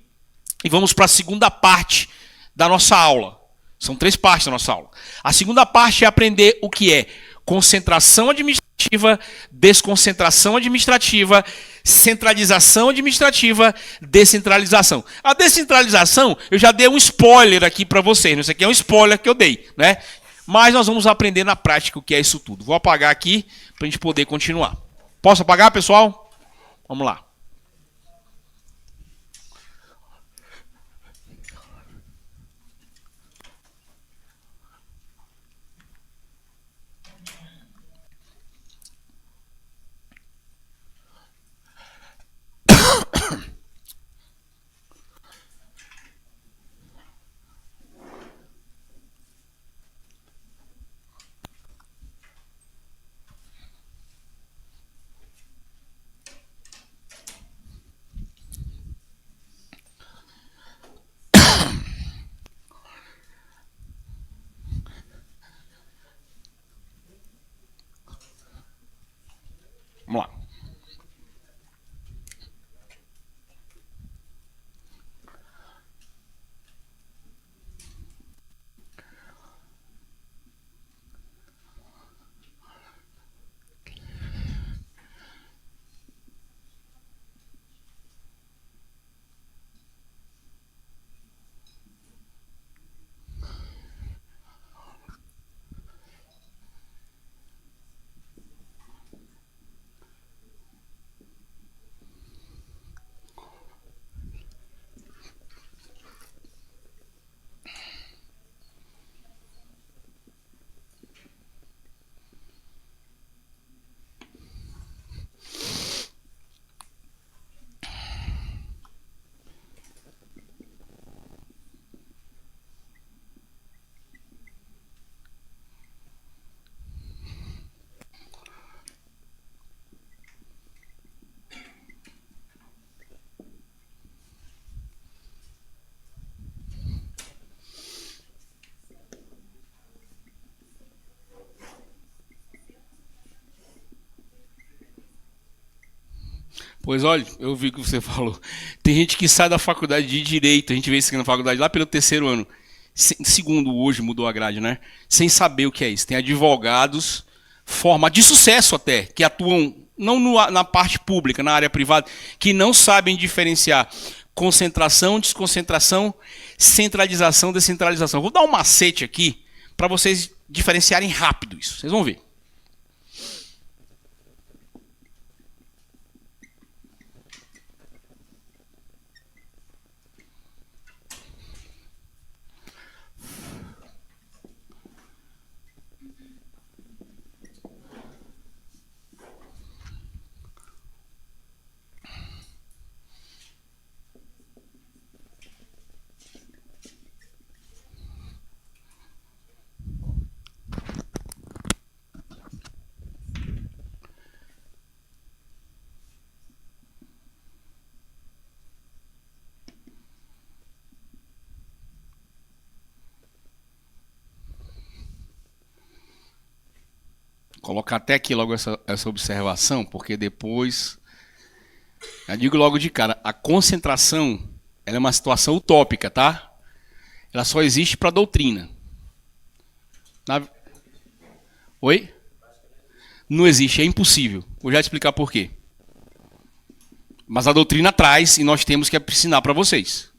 e vamos para a segunda parte da nossa aula. São 3 partes da nossa aula. A segunda parte é aprender o que é concentração administrativa, desconcentração administrativa, centralização administrativa, descentralização. A descentralização, eu já dei um spoiler aqui para vocês. Isso aqui é um spoiler que eu dei, né? Mas nós vamos aprender na prática o que é isso tudo. Vou apagar aqui para a gente poder continuar. Posso apagar, pessoal? Vamos lá. Vamos lá. Pois olha, eu vi o que você falou. Tem gente que sai da faculdade de Direito, a gente vê isso aqui na faculdade lá pelo 3º ano. Segundo, hoje mudou a grade, né? Sem saber o que é isso. Tem advogados, forma de sucesso até, que atuam não na parte pública, na área privada, que não sabem diferenciar concentração, desconcentração, centralização, descentralização. Vou dar um macete aqui para vocês diferenciarem rápido isso. Vocês vão ver. Colocar até aqui logo essa observação, porque depois... Eu digo logo de cara, a concentração ela é uma situação utópica, tá? Ela só existe para a doutrina. Oi? Não existe, é impossível. Vou já te explicar por quê. Mas a doutrina traz e nós temos que ensinar para vocês.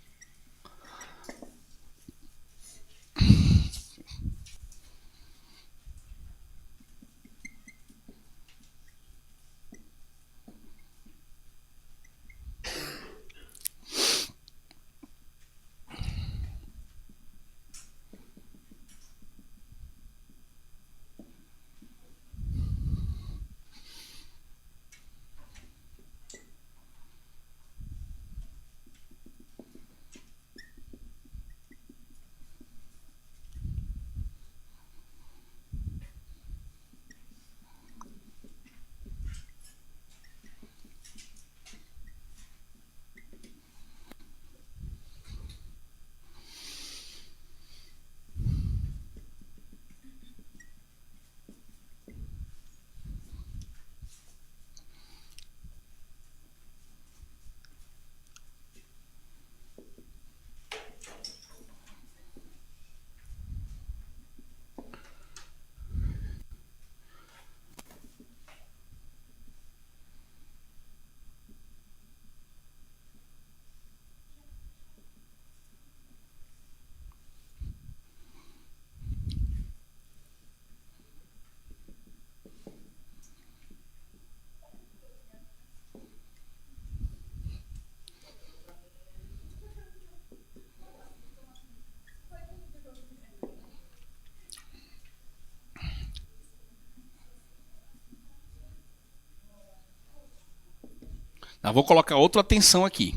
Eu vou colocar outra atenção aqui.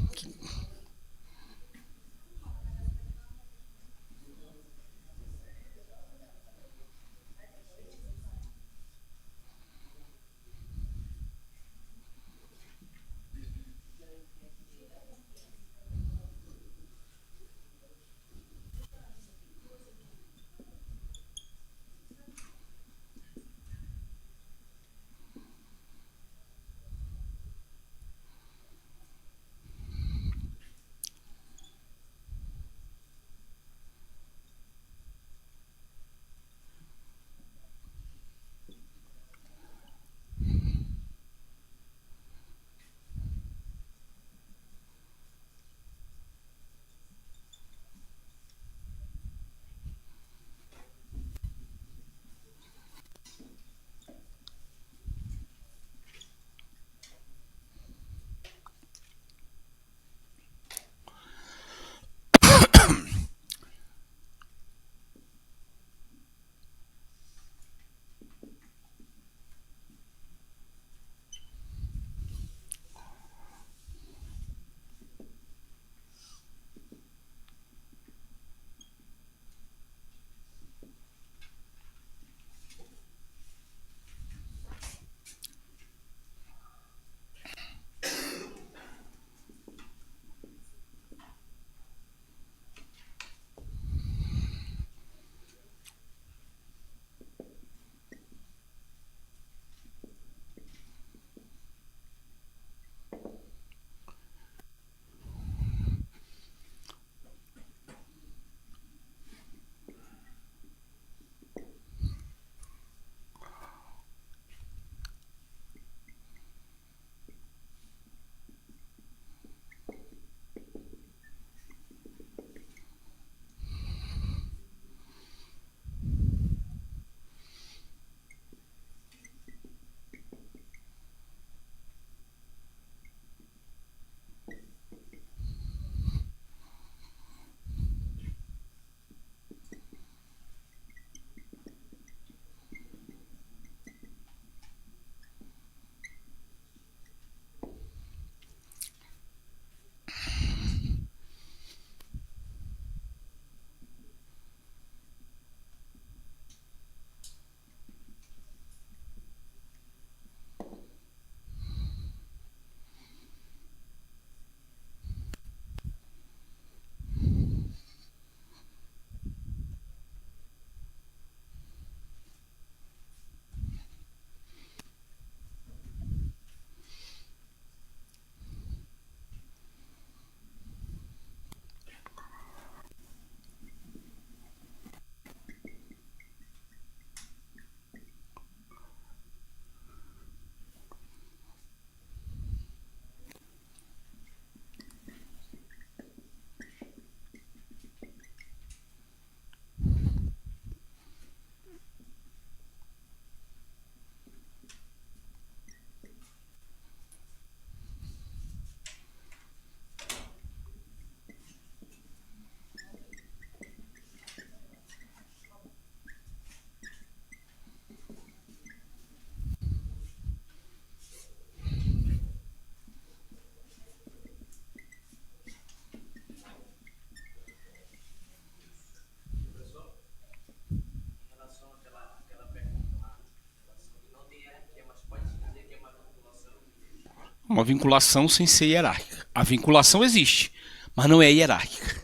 Uma vinculação sem ser hierárquica. A vinculação existe, mas não é hierárquica.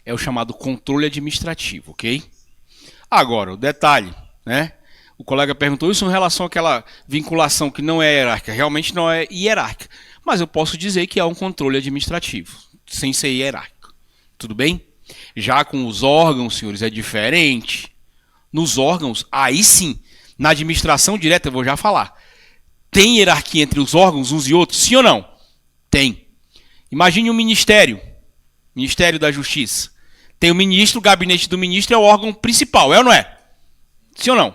É o chamado controle administrativo, ok? Agora, o detalhe, né? O colega perguntou isso em relação àquela vinculação que não é hierárquica. Realmente não é hierárquica. Mas eu posso dizer que é um controle administrativo, sem ser hierárquico. Tudo bem? Já com os órgãos, senhores, é diferente. Nos órgãos, aí sim, na administração direta, eu vou já falar. Tem hierarquia entre os órgãos uns e outros? Sim ou não? Tem. Imagine um ministério. Ministério da Justiça. Tem o ministro, o gabinete do ministro é o órgão principal, é ou não é? Sim ou não?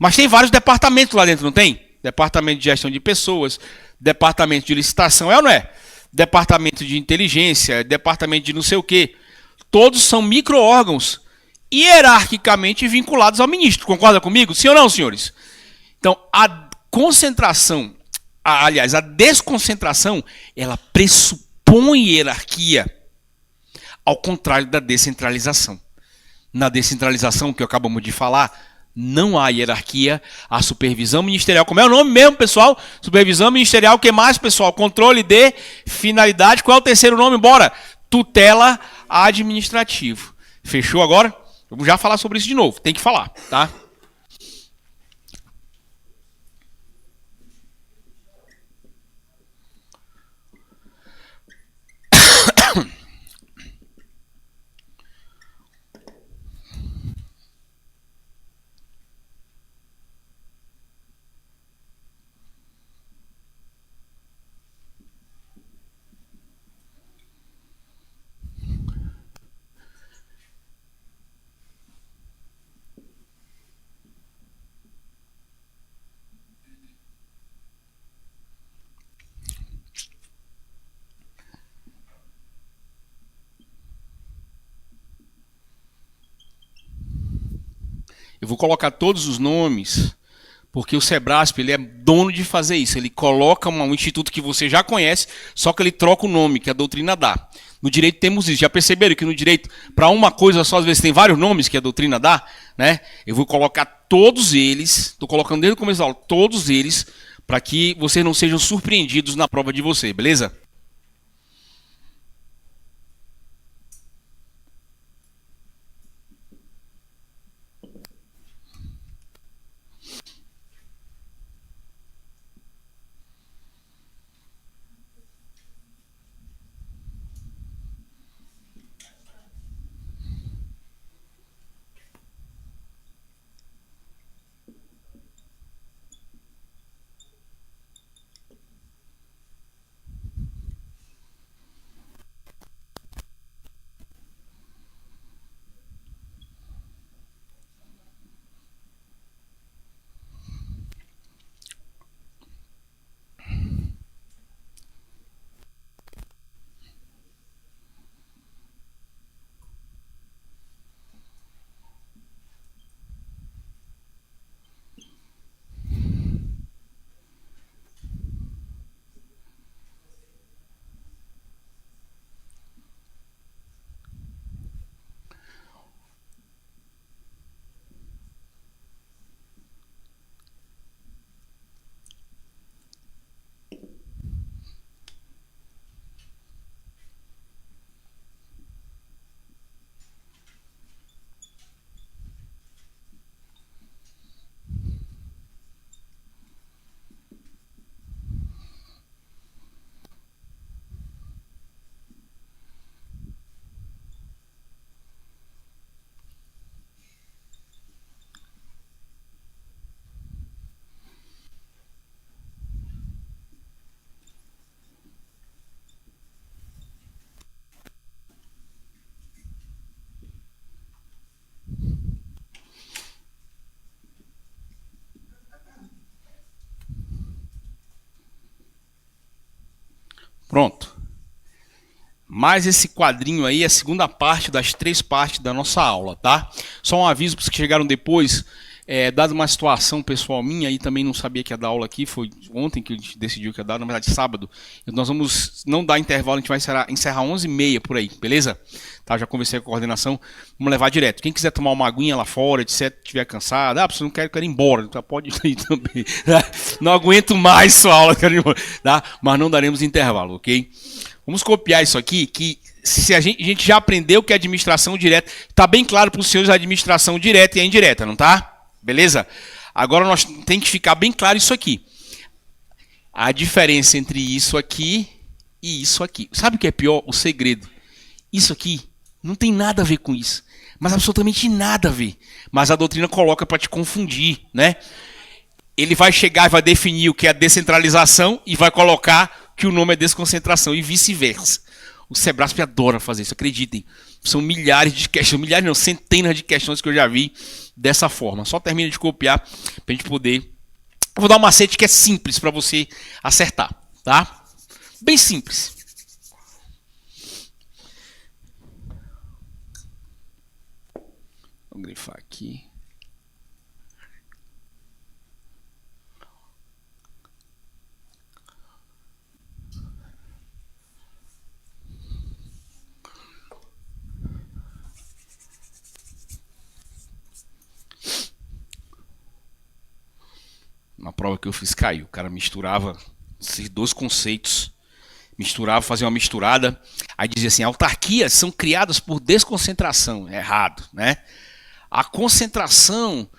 Mas tem vários departamentos lá dentro, não tem? Departamento de gestão de pessoas, departamento de licitação, é ou não é? Departamento de inteligência, departamento de não sei o quê. Todos são micro-órgãos hierarquicamente vinculados ao ministro. Concorda comigo? Sim ou não, senhores? Então, a concentração, aliás, a desconcentração, ela pressupõe hierarquia, ao contrário da descentralização. Na descentralização, que acabamos de falar, não há hierarquia, há supervisão ministerial. Como é o nome mesmo, pessoal? Supervisão ministerial, o que mais, pessoal? Controle de finalidade. Qual é o terceiro nome? Bora! Tutela administrativo. Fechou agora? Vamos já falar sobre isso de novo. Tem que falar, tá? Eu vou colocar todos os nomes, porque o Sebrasp, ele é dono de fazer isso. Ele coloca um instituto que você já conhece, só que ele troca o nome, que a doutrina dá. No direito temos isso. Já perceberam que no direito, para uma coisa só, às vezes tem vários nomes que a doutrina dá? Né? Eu vou colocar todos eles, estou colocando desde o começo da aula, todos eles, para que vocês não sejam surpreendidos na prova de você, beleza? Pronto. Mais esse quadrinho aí é a segunda parte das 3 partes da nossa aula, tá? Só um aviso para os que chegaram depois, dada uma situação pessoal minha, aí também não sabia que ia dar aula aqui, foi ontem que a gente decidiu que ia dar, na verdade sábado. Nós vamos não dar intervalo, a gente vai encerrar 11h30 por aí, beleza? Tá, já conversei com a coordenação, vamos levar direto. Quem quiser tomar uma aguinha lá fora, etc, estiver cansado, você não quer, eu quero ir embora, então pode ir também. Não aguento mais sua aula, quero ir embora, tá? Mas não daremos intervalo, ok? Vamos copiar isso aqui, que se a gente já aprendeu que é administração direta, está bem claro para os senhores a administração direta e a indireta, não tá? Beleza? Agora nós tem que ficar bem claro isso aqui. A diferença entre isso aqui e isso aqui. Sabe o que é pior? O segredo. Isso aqui não tem nada a ver com isso. Mas absolutamente nada a ver. Mas a doutrina coloca para te confundir, né? Ele vai chegar e vai definir o que é descentralização e vai colocar que o nome é desconcentração e vice-versa. O Sebrasp adora fazer isso, acreditem. São milhares de questões, milhares não, centenas de questões que eu já vi dessa forma. Só termina de copiar para a gente poder... Eu vou dar um macete que é simples para você acertar, tá? Bem simples. Vou grifar aqui. Na prova que eu fiz caiu. O cara misturava esses dois conceitos. Misturava, fazia uma misturada. Aí dizia assim, autarquias são criadas por desconcentração. Errado, né? A concentração,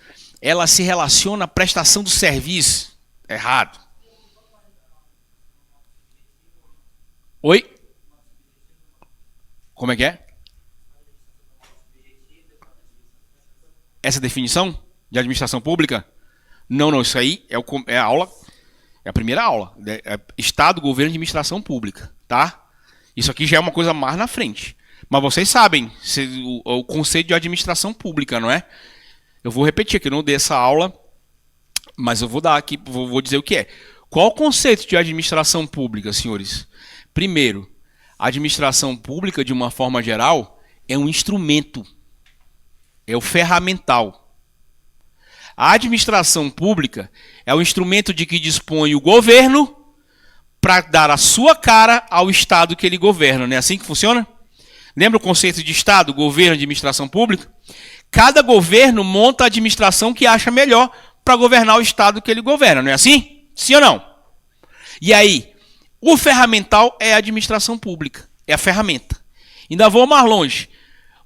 ela se relaciona à prestação do serviço. Errado. Oi? Como é que é? Essa definição de administração pública? Não, isso aí é a aula, é a primeira aula. É Estado, governo e administração pública, tá? Isso aqui já é uma coisa mais na frente. Mas vocês sabem o conceito de administração pública, não é? Eu vou repetir aqui, eu não dei essa aula, mas eu vou dar aqui, vou dizer o que é. Qual o conceito de administração pública, senhores? Primeiro, a administração pública, de uma forma geral, é um instrumento. É o ferramental. A administração pública é o instrumento de que dispõe o governo para dar a sua cara ao Estado que ele governa. Não é assim que funciona? Lembra o conceito de Estado, governo, administração pública? Cada governo monta a administração que acha melhor para governar o Estado que ele governa. Não é assim? Sim ou não? E aí, o ferramental é a administração pública. É a ferramenta. Ainda vou mais longe.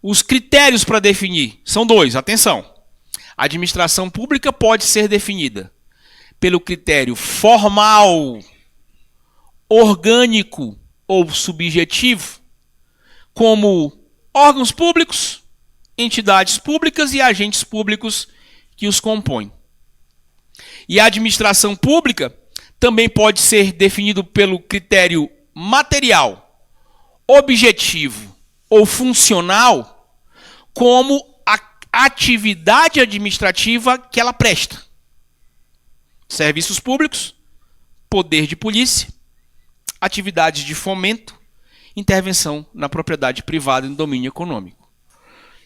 Os critérios para definir são dois. Atenção. A administração pública pode ser definida pelo critério formal, orgânico ou subjetivo, como órgãos públicos, entidades públicas e agentes públicos que os compõem. E a administração pública também pode ser definido pelo critério material, objetivo ou funcional, como a atividade administrativa que ela presta. Serviços públicos, poder de polícia, atividades de fomento, intervenção na propriedade privada e no domínio econômico.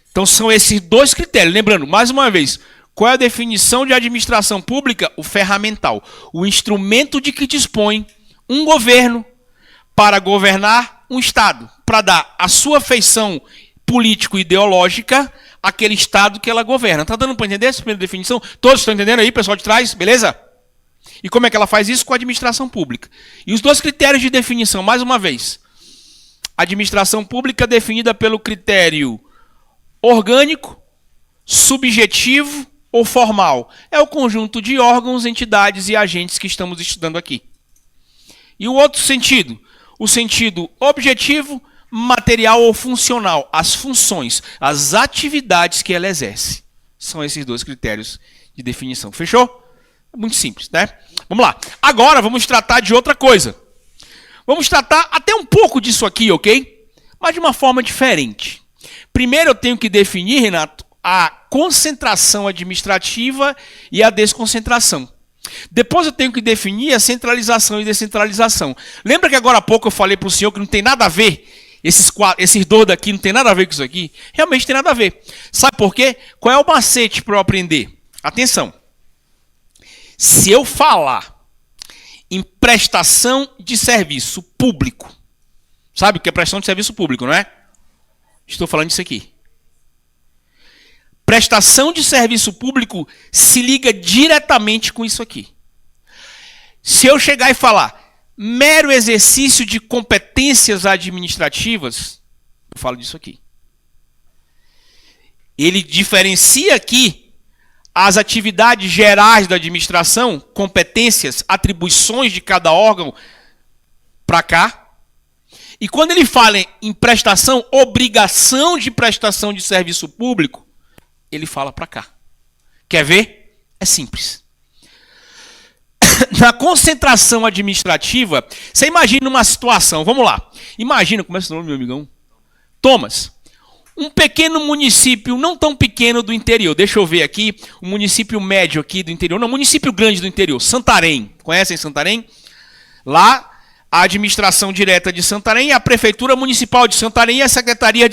Então são esses dois critérios. Lembrando, mais uma vez, qual é a definição de administração pública? O ferramental, o instrumento de que dispõe um governo para governar um Estado, para dar a sua feição político-ideológica àquele Estado que ela governa. Está dando para entender essa primeira definição? Todos estão entendendo aí, pessoal de trás? Beleza? E como é que ela faz isso? Com a administração pública. E os dois critérios de definição, mais uma vez. Administração pública definida pelo critério orgânico, subjetivo ou formal. É o conjunto de órgãos, entidades e agentes que estamos estudando aqui. E o outro sentido? O sentido objetivo, material ou funcional. As funções, as atividades que ela exerce. São esses dois critérios de definição. Fechou? Muito simples, né? Vamos lá. Agora vamos tratar de outra coisa. Vamos tratar até um pouco disso aqui, ok? Mas de uma forma diferente. Primeiro eu tenho que definir, Renato, a concentração administrativa e a desconcentração. Depois eu tenho que definir a centralização e descentralização. Lembra que agora há pouco eu falei para o senhor que não tem nada a ver, esses dois daqui não tem nada a ver com isso aqui? Realmente tem nada a ver. Sabe por quê? Qual é o macete para eu aprender? Atenção. Se eu falar em prestação de serviço público, sabe o que é prestação de serviço público, não é? Estou falando disso aqui. Prestação de serviço público se liga diretamente com isso aqui. Se eu chegar e falar mero exercício de competências administrativas, eu falo disso aqui. Ele diferencia aqui as atividades gerais da administração, competências, atribuições de cada órgão para cá. E quando ele fala em prestação, obrigação de prestação de serviço público, ele fala para cá. Quer ver? É simples. Na concentração administrativa, você imagina uma situação, vamos lá. Imagina, como é esse nome, meu amigão? Thomas. Um pequeno município, não tão pequeno do interior. Deixa eu ver aqui, um município médio aqui do interior. Não, município grande do interior. Santarém. Conhecem Santarém? Lá, a administração direta de Santarém, a Prefeitura Municipal de Santarém e a Secretaria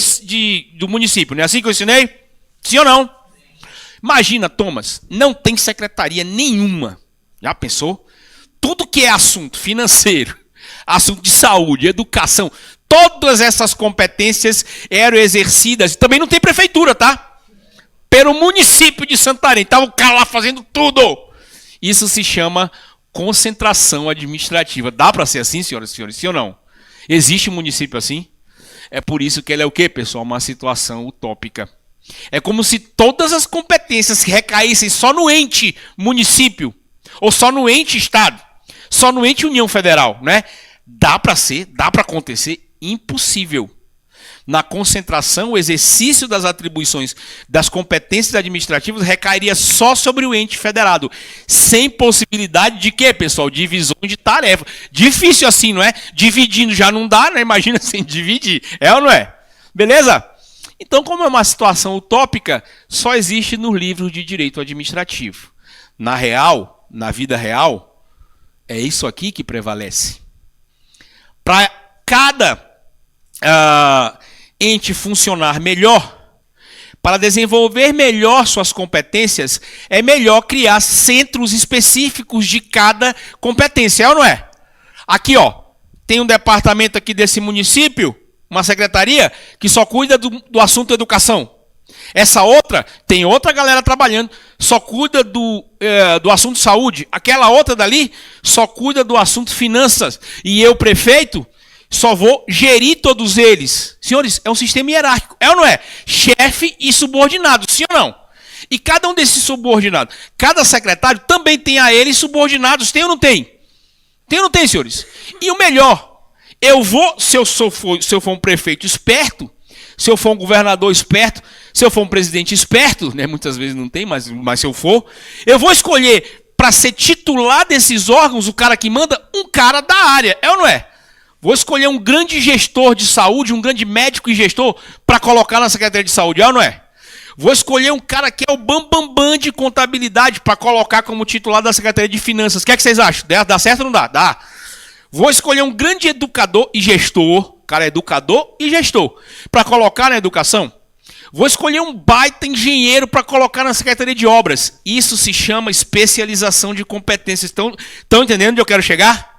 do município. Não é assim que eu ensinei? Sim ou não? Imagina, Thomas, não tem secretaria nenhuma. Já pensou? Tudo que é assunto financeiro, assunto de saúde, educação, todas essas competências eram exercidas. Também não tem prefeitura, tá? Pelo município de Santarém. Estava o cara lá fazendo tudo. Isso se chama concentração administrativa. Dá para ser assim, senhoras e senhores? Sim ou não? Existe um município assim? É por isso que ele é o quê, pessoal? Uma situação utópica. É como se todas as competências recaíssem só no ente município, ou só no ente Estado, só no ente União Federal, né? Dá para ser, dá para acontecer, impossível. Na concentração, o exercício das atribuições das competências administrativas recairia só sobre o ente federado, sem possibilidade de quê, pessoal? Divisão de tarefa. Difícil assim, não é? Dividindo já não dá, né? Imagina sem dividir. É ou não é? Beleza? Então, como é uma situação utópica, só existe nos livros de direito administrativo. Na real, na vida real, é isso aqui que prevalece. Para cada ente funcionar melhor, para desenvolver melhor suas competências, é melhor criar centros específicos de cada competência, é ou não é? Aqui, ó, tem um departamento aqui desse município, uma secretaria, que só cuida do assunto educação. Essa outra, tem outra galera trabalhando, só cuida do assunto saúde. Aquela outra dali, só cuida do assunto finanças. E eu, prefeito, só vou gerir todos eles. Senhores, é um sistema hierárquico, é ou não é? Chefe e subordinado, sim ou não? E cada um desses subordinados, cada secretário também tem a ele subordinados, tem ou não tem? Tem ou não tem, senhores? E o melhor, eu vou, se eu for um prefeito esperto, se eu for um governador esperto, se eu for um presidente esperto, né, muitas vezes não tem, mas se eu for, eu vou escolher para ser titular desses órgãos, o cara que manda, um cara da área, é ou não é? Vou escolher um grande gestor de saúde, um grande médico e gestor para colocar na Secretaria de Saúde, é ou não é? Vou escolher um cara que é o bambambam de contabilidade para colocar como titular da Secretaria de Finanças. O que é que vocês acham? Dá certo ou não dá? Dá. Vou escolher um grande educador e gestor, cara, educador e gestor, para colocar na educação. Vou escolher um baita engenheiro para colocar na Secretaria de Obras. Isso se chama especialização de competências. Estão entendendo onde eu quero chegar?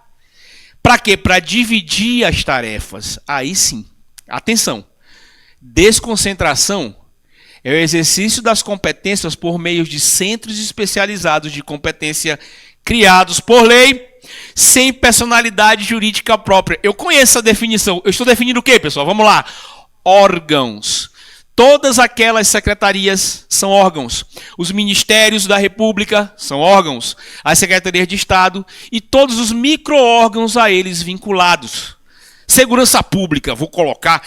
Para quê? Para dividir as tarefas. Aí sim. Atenção. Desconcentração é o exercício das competências por meio de centros especializados de competência criados por lei, sem personalidade jurídica própria. Eu conheço a definição. Eu estou definindo o quê, pessoal? Vamos lá. Órgãos. Todas aquelas secretarias são órgãos. Os ministérios da República são órgãos. As secretarias de Estado e todos os micro-órgãos a eles vinculados. Segurança Pública, vou colocar...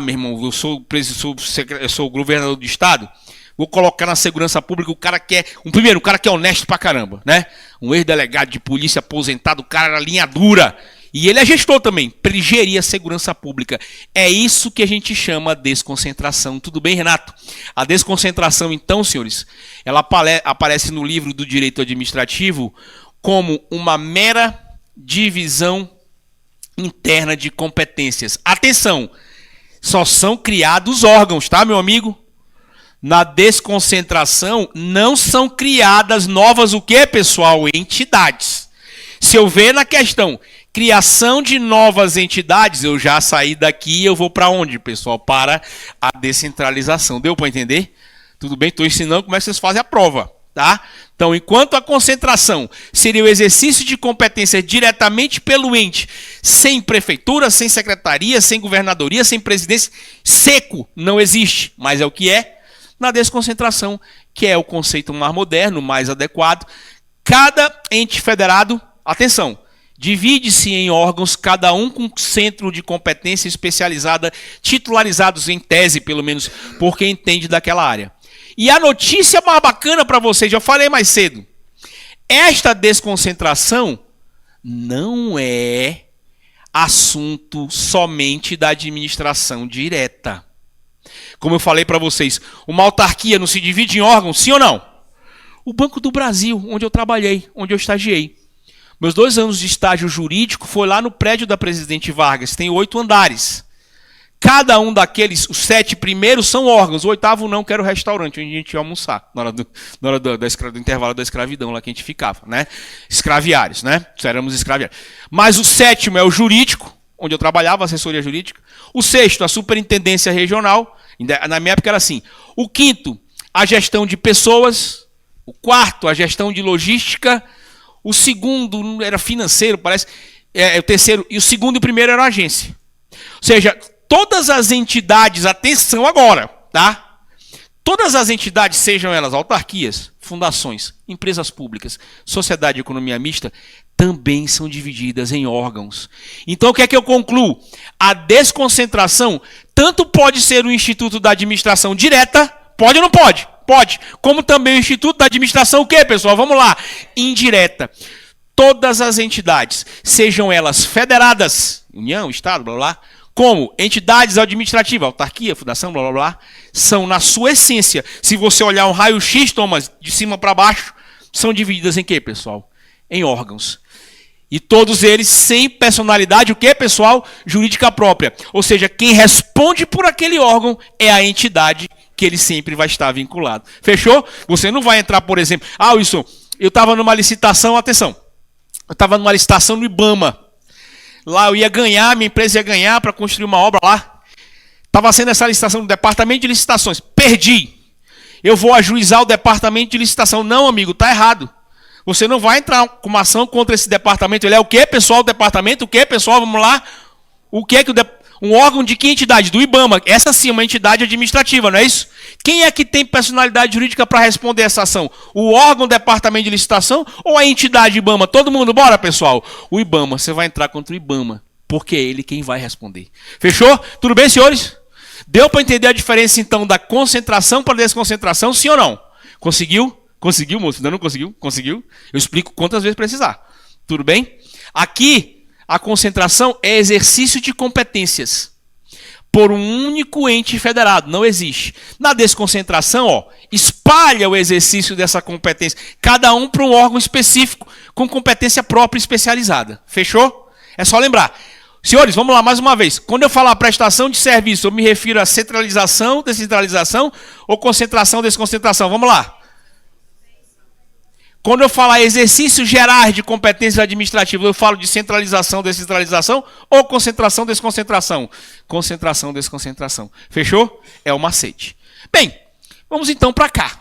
meu irmão, eu sou o governador do Estado. Vou colocar na Segurança Pública o cara que é... o cara que é honesto pra caramba, né? Um ex-delegado de polícia aposentado, o cara era linha dura. E ele é gestor também, para ele gerir a segurança pública. É isso que a gente chama desconcentração. Tudo bem, Renato? A desconcentração, então, senhores, ela aparece no livro do Direito Administrativo como uma mera divisão interna de competências. Atenção, só são criados órgãos, tá, meu amigo? Na desconcentração não são criadas novas o quê, pessoal? Entidades. Se eu ver na questão criação de novas entidades, eu já saí daqui e eu vou para onde, pessoal? Para a descentralização. Deu para entender? Tudo bem? Estou ensinando como é que vocês fazem a prova, tá? Então, enquanto a concentração seria o exercício de competência diretamente pelo ente, sem prefeitura, sem secretaria, sem governadoria, sem presidência, seco, não existe, mas é o que é. Na desconcentração, que é o conceito mais moderno, mais adequado, cada ente federado, atenção, divide-se em órgãos, cada um com centro de competência especializada, titularizados em tese, pelo menos, por quem entende daquela área. E a notícia mais bacana para vocês, já falei mais cedo, esta desconcentração não é assunto somente da administração direta. Como eu falei para vocês, uma autarquia não se divide em órgãos, sim ou não? O Banco do Brasil, onde eu trabalhei, onde eu estagiei. Meus 2 anos de estágio jurídico foi lá no prédio da Presidente Vargas, tem 8 andares. Cada um daqueles, os 7 primeiros são órgãos, o 8º não, que era o restaurante, onde a gente ia almoçar, na hora do intervalo da escravidão lá que a gente ficava, né? Escraviários, né? Éramos escraviários. Mas o 7º é o jurídico, onde eu trabalhava, assessoria jurídica. O 6º, a superintendência regional, na minha época era assim. O 5º, a gestão de pessoas. O 4º, a gestão de logística. O segundo era financeiro, parece. O terceiro. E o segundo e o primeiro era agência. Ou seja, todas as entidades, atenção agora, tá? Todas as entidades, sejam elas autarquias, fundações, empresas públicas, sociedade de economia mista, também são divididas em órgãos. Então, o que é que eu concluo? A desconcentração tanto pode ser o Instituto da Administração Direta, pode ou não pode? Pode. Como também o Instituto da Administração, o quê, pessoal? Vamos lá. Indireta. Todas as entidades, sejam elas federadas, União, Estado, blá, blá, blá, como entidades administrativas, autarquia, fundação, blá, blá, blá, são, na sua essência, se você olhar um raio-x, Thomas, de cima para baixo, são divididas em quê, pessoal? Em órgãos. E todos eles sem personalidade, o quê, pessoal? Jurídica própria. Ou seja, quem responde por aquele órgão é a entidade que ele sempre vai estar vinculado. Fechou? Você não vai entrar, por exemplo... Ah, Wilson, eu estava numa licitação, atenção, eu estava numa licitação no IBAMA. Lá eu ia ganhar, minha empresa ia ganhar para construir uma obra lá. Estava sendo essa licitação no departamento de licitações. Perdi. Eu vou ajuizar o departamento de licitação. Não, amigo, está errado. Você não vai entrar com uma ação contra esse departamento. Ele é o quê, pessoal? O departamento, o quê, pessoal? Vamos lá. O que é que um órgão de que entidade? Do IBAMA. Essa sim é uma entidade administrativa, não é isso? Quem é que tem personalidade jurídica para responder essa ação? O órgão do departamento de licitação ou a entidade IBAMA? Todo mundo, bora, pessoal? O IBAMA, você vai entrar contra o IBAMA, porque é ele quem vai responder. Fechou? Tudo bem, senhores? Deu para entender a diferença, então, da concentração para a desconcentração, sim ou não? Conseguiu? Conseguiu, moço? Ainda não conseguiu? Conseguiu? Eu explico quantas vezes precisar. Tudo bem? Aqui, a concentração é exercício de competências por um único ente federado. Não existe. Na desconcentração, espalha o exercício dessa competência, cada um para um órgão específico, com competência própria e especializada. Fechou? É só lembrar. Senhores, vamos lá mais uma vez. Quando eu falar prestação de serviço, eu me refiro a centralização, descentralização ou concentração, desconcentração. Vamos lá. Quando eu falar exercícios gerais de competências administrativas, eu falo de centralização, descentralização ou concentração, desconcentração? Concentração, desconcentração. Fechou? É o macete. Bem, vamos então para cá.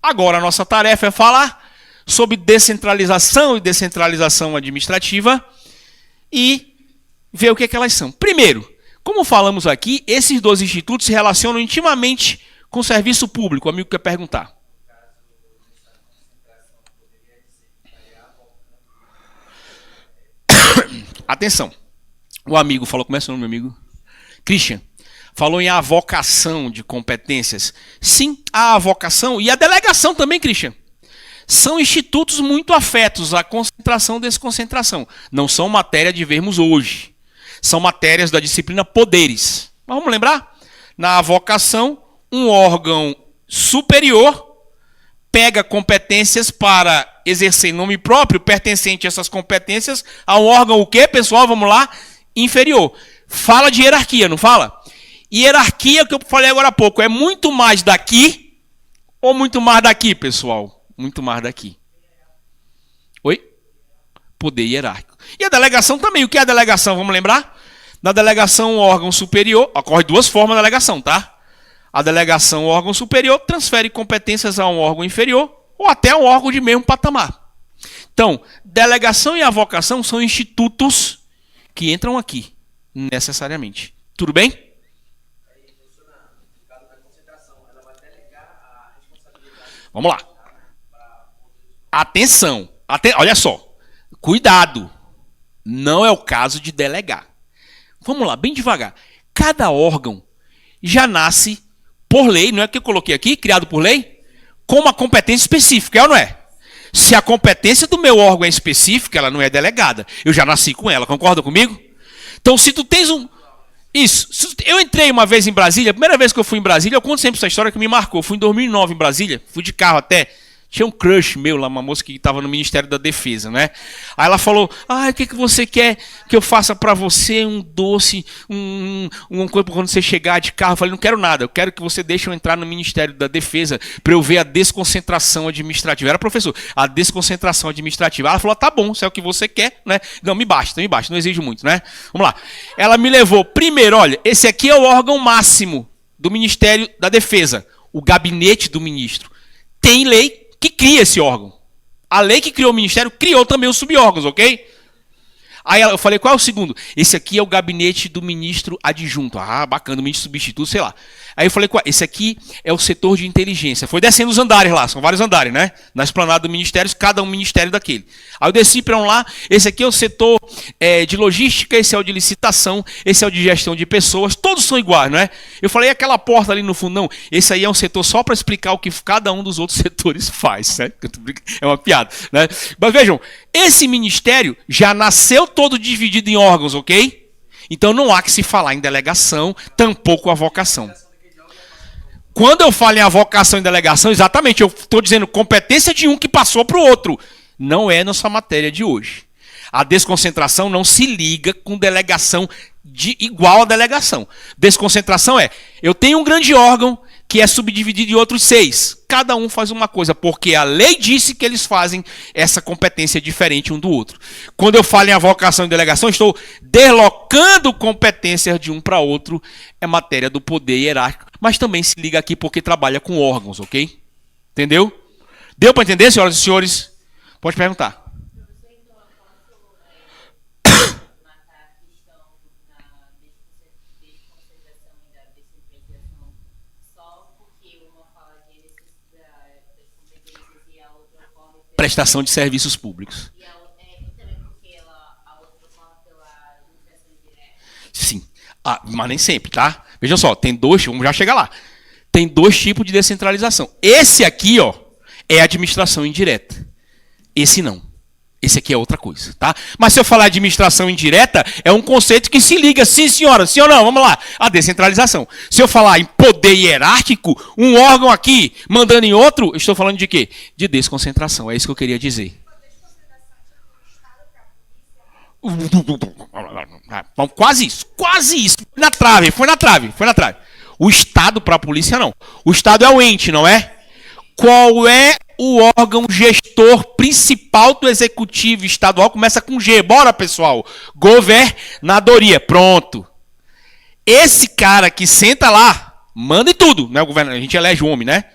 Agora a nossa tarefa é falar sobre descentralização e descentralização administrativa e ver o que é que elas são. Primeiro, como falamos aqui, esses dois institutos se relacionam intimamente com o serviço público. O amigo quer perguntar. Atenção, o amigo falou, como é seu nome, meu amigo? Christian, falou em avocação de competências. Sim, a avocação e a delegação também, Christian, são institutos muito afetos à concentração e desconcentração. Não são matéria de vermos hoje, são matérias da disciplina poderes. Mas vamos lembrar? Na avocação, um órgão superior pega competências para exercer em nome próprio, pertencente a essas competências, a um órgão o quê, pessoal? Vamos lá, inferior. Fala de hierarquia, não fala? Hierarquia, que eu falei agora há pouco, é muito mais daqui ou muito mais daqui, pessoal? Muito mais daqui. Oi? Poder hierárquico. E a delegação também. O que é a delegação? Vamos lembrar? Na delegação, um órgão superior, ocorre duas formas de delegação, tá? A delegação, o órgão superior, transfere competências a um órgão inferior ou até um órgão de mesmo patamar. Então, delegação e avocação são institutos que entram aqui, necessariamente. Tudo bem? Vamos lá. Atenção. Olha só. Cuidado. Não é o caso de delegar. Vamos lá, bem devagar. Cada órgão já nasce por lei, não é o que eu coloquei aqui, criado por lei, com uma competência específica, é ou não é? Se a competência do meu órgão é específica, ela não é delegada. Eu já nasci com ela, concorda comigo? Então, se tu tens um... Isso. Eu entrei uma vez em Brasília, a primeira vez que eu fui em Brasília, eu conto sempre essa história que me marcou. Eu fui em 2009 em Brasília, fui de carro até... Tinha um crush meu lá, uma moça que estava no Ministério da Defesa, né? Aí ela falou, o que você quer que eu faça para você? Um doce, uma coisa quando você chegar de carro. Eu falei, não quero nada, eu quero que você deixe eu entrar no Ministério da Defesa para eu ver a desconcentração administrativa. Era professor, a desconcentração administrativa. Ela falou, tá bom, se é o que você quer, né? Não, me basta, não exijo muito, né? Vamos lá. Ela me levou, primeiro, olha, esse aqui é o órgão máximo do Ministério da Defesa, o gabinete do ministro. Tem lei que cria esse órgão. A lei que criou o ministério criou também os subórgãos, ok? Aí eu falei, qual é o segundo? Esse aqui é o gabinete do ministro adjunto. Ah, bacana, o ministro substituto, sei lá. Aí eu falei, esse aqui é o setor de inteligência. Foi descendo os andares lá, são vários andares, né? Na esplanada do ministério, cada um ministério daquele. Aí eu desci para um lá, esse aqui é o setor de logística, esse é o de licitação, esse é o de gestão de pessoas, todos são iguais, não é? Eu falei, aquela porta ali no fundo, não, esse aí é um setor só para explicar o que cada um dos outros setores faz, né? É uma piada, né? Mas vejam, esse ministério já nasceu todo dividido em órgãos, ok? Então não há que se falar em delegação, tampouco a vocação. Quando eu falo em avocação e delegação, exatamente, eu estou dizendo competência de um que passou para o outro. Não é nossa matéria de hoje. A desconcentração não se liga com delegação igual a delegação. Desconcentração é, eu tenho um grande órgão que é subdividido em outros 6. Cada um faz uma coisa, porque a lei disse que eles fazem essa competência diferente um do outro. Quando eu falo em avocação e delegação, estou deslocando competências de um para outro. É matéria do poder hierárquico, mas também se liga aqui porque trabalha com órgãos, ok? Entendeu? Deu para entender, senhoras e senhores? Pode perguntar. Prestação de serviços públicos. Sim, mas nem sempre, tá? Veja só, tem dois, vamos já chegar lá. Tem 2 tipos de descentralização. Esse aqui, ó, é administração indireta. Esse não. Esse aqui é outra coisa, tá? Mas se eu falar administração indireta, é um conceito que se liga, sim, senhora, sim ou não? Vamos lá. A descentralização. Se eu falar em poder hierárquico, um órgão aqui mandando em outro, eu estou falando de quê? De desconcentração. É isso que eu queria dizer. Quase isso, quase isso. Foi na trave. O Estado para a polícia, não. O Estado é o ente, não é? Qual é o órgão gestor principal do executivo estadual? Começa com G. Bora, pessoal. Governadoria. Pronto. Esse cara que senta lá, manda em tudo, né? O governo, a gente elege o homem, né?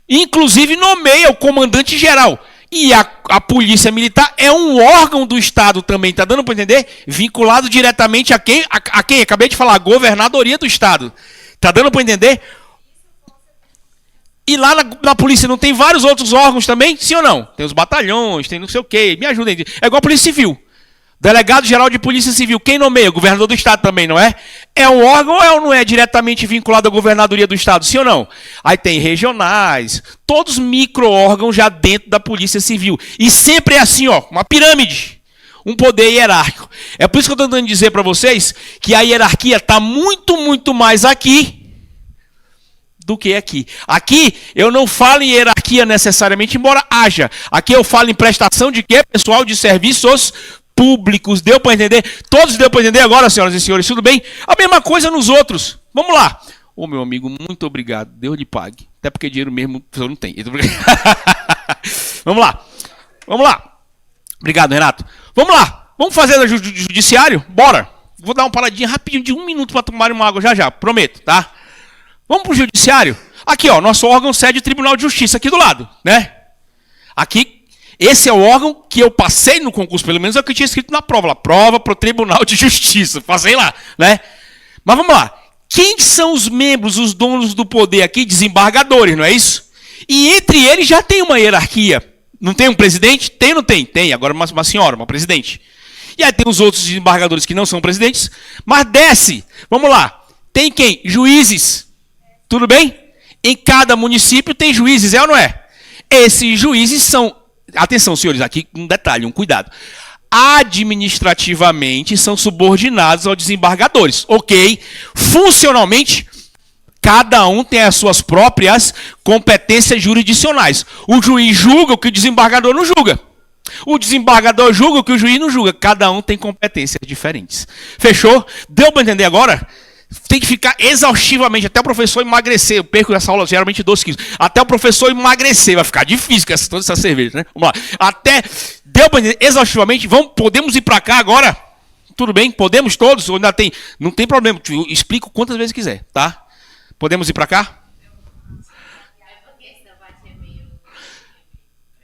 Inclusive nomeia o comandante geral. E a polícia militar é um órgão do Estado também, tá dando para entender? Vinculado diretamente a quem? A quem? Acabei de falar, a governadoria do Estado. Tá dando para entender? E lá na polícia não tem vários outros órgãos também? Sim ou não? Tem os batalhões, tem não sei o quê. Me ajudem. É igual a Polícia Civil. Delegado-geral de Polícia Civil. Quem nomeia? O governador do Estado também, não é? É um órgão ou não é diretamente vinculado à governadoria do Estado? Sim ou não? Aí tem regionais. Todos micro-órgãos já dentro da Polícia Civil. E sempre é assim, ó, uma pirâmide. Um poder hierárquico. É por isso que eu estou tentando dizer para vocês que a hierarquia está muito, muito mais aqui do que aqui. Aqui eu não falo em hierarquia necessariamente, embora haja. Aqui eu falo em prestação de quê, pessoal? De serviços públicos. Deu para entender? Todos deu para entender agora, senhoras e senhores? Tudo bem? A mesma coisa nos outros. Vamos lá. Ô, meu amigo, muito obrigado. Deus lhe pague. Até porque dinheiro mesmo eu não tenho. Vamos lá. Obrigado, Renato. Vamos lá. Vamos fazer o judiciário? Bora. Vou dar uma paradinha rapidinho de 1 minuto para tomar uma água já. Prometo, tá? Vamos para o judiciário? Aqui, ó, nosso órgão sede do Tribunal de Justiça, aqui do lado, né? Aqui, esse é o órgão que eu passei no concurso, pelo menos é o que eu tinha escrito na prova. Lá, prova para o Tribunal de Justiça. Passei lá, né? Mas vamos lá. Quem são os membros, os donos do poder aqui? Desembargadores, não é isso? E entre eles já tem uma hierarquia. Não tem um presidente? Tem ou não tem? Tem. Agora uma senhora, uma presidente. E aí tem os outros desembargadores que não são presidentes. Mas desce. Vamos lá. Tem quem? Juízes. Tudo bem? Em cada município tem juízes, é ou não é? Esses juízes são... Atenção, senhores, aqui um detalhe, um cuidado. Administrativamente são subordinados aos desembargadores, ok? Funcionalmente, cada um tem as suas próprias competências jurisdicionais. O juiz julga o que o desembargador não julga. O desembargador julga o que o juiz não julga. Cada um tem competências diferentes. Fechou? Deu para entender agora? Tem que ficar exaustivamente, até o professor emagrecer. Eu perco essa aula geralmente 12 quilos. Até o professor emagrecer. Vai ficar difícil com toda essa cerveja, né? Vamos lá. Até, deu para entender exaustivamente. Podemos ir para cá agora? Tudo bem? Podemos todos? Ou ainda tem? Não tem problema. Eu explico quantas vezes quiser, tá? Podemos ir para cá?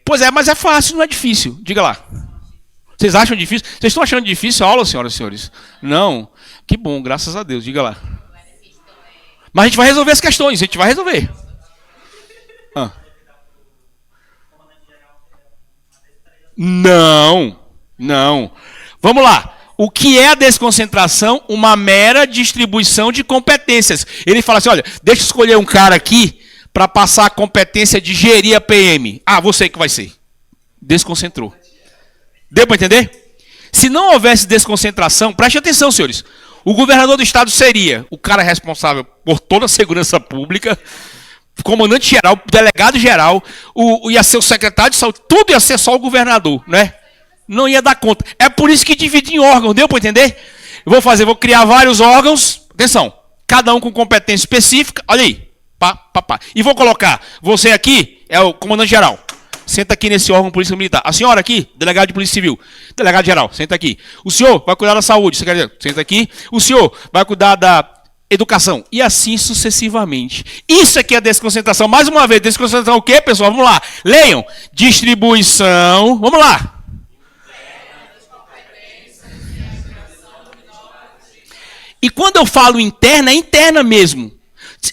Pois é, mas é fácil, não é difícil. Diga lá. Vocês acham difícil? Vocês estão achando difícil a aula, senhoras e senhores? Não. Que bom, graças a Deus. Diga lá. Mas a gente vai resolver as questões. A gente vai resolver. Não. Vamos lá. O que é a desconcentração? Uma mera distribuição de competências. Ele fala assim, olha, deixa eu escolher um cara aqui para passar a competência de gerir a PM. Ah, você que vai ser. Desconcentrou. Deu para entender? Se não houvesse desconcentração, preste atenção, senhores. O governador do estado seria o cara responsável por toda a segurança pública, o comandante geral, o delegado geral, ia ser o secretário de saúde, tudo ia ser só o governador, né? Não ia dar conta. É por isso que divide em órgãos, deu para entender? Vou criar vários órgãos, atenção, cada um com competência específica, olha aí, pá. E vou colocar, você aqui é o comandante geral, senta aqui nesse órgão polícia militar. A senhora aqui, delegado de polícia civil, delegado geral, senta aqui. O senhor vai cuidar da saúde, secretário, senta aqui. O senhor vai cuidar da educação. E assim sucessivamente. Isso aqui é a desconcentração. Mais uma vez, desconcentração o quê, pessoal? Vamos lá. Leiam. Distribuição. Vamos lá. E quando eu falo interna, é interna mesmo.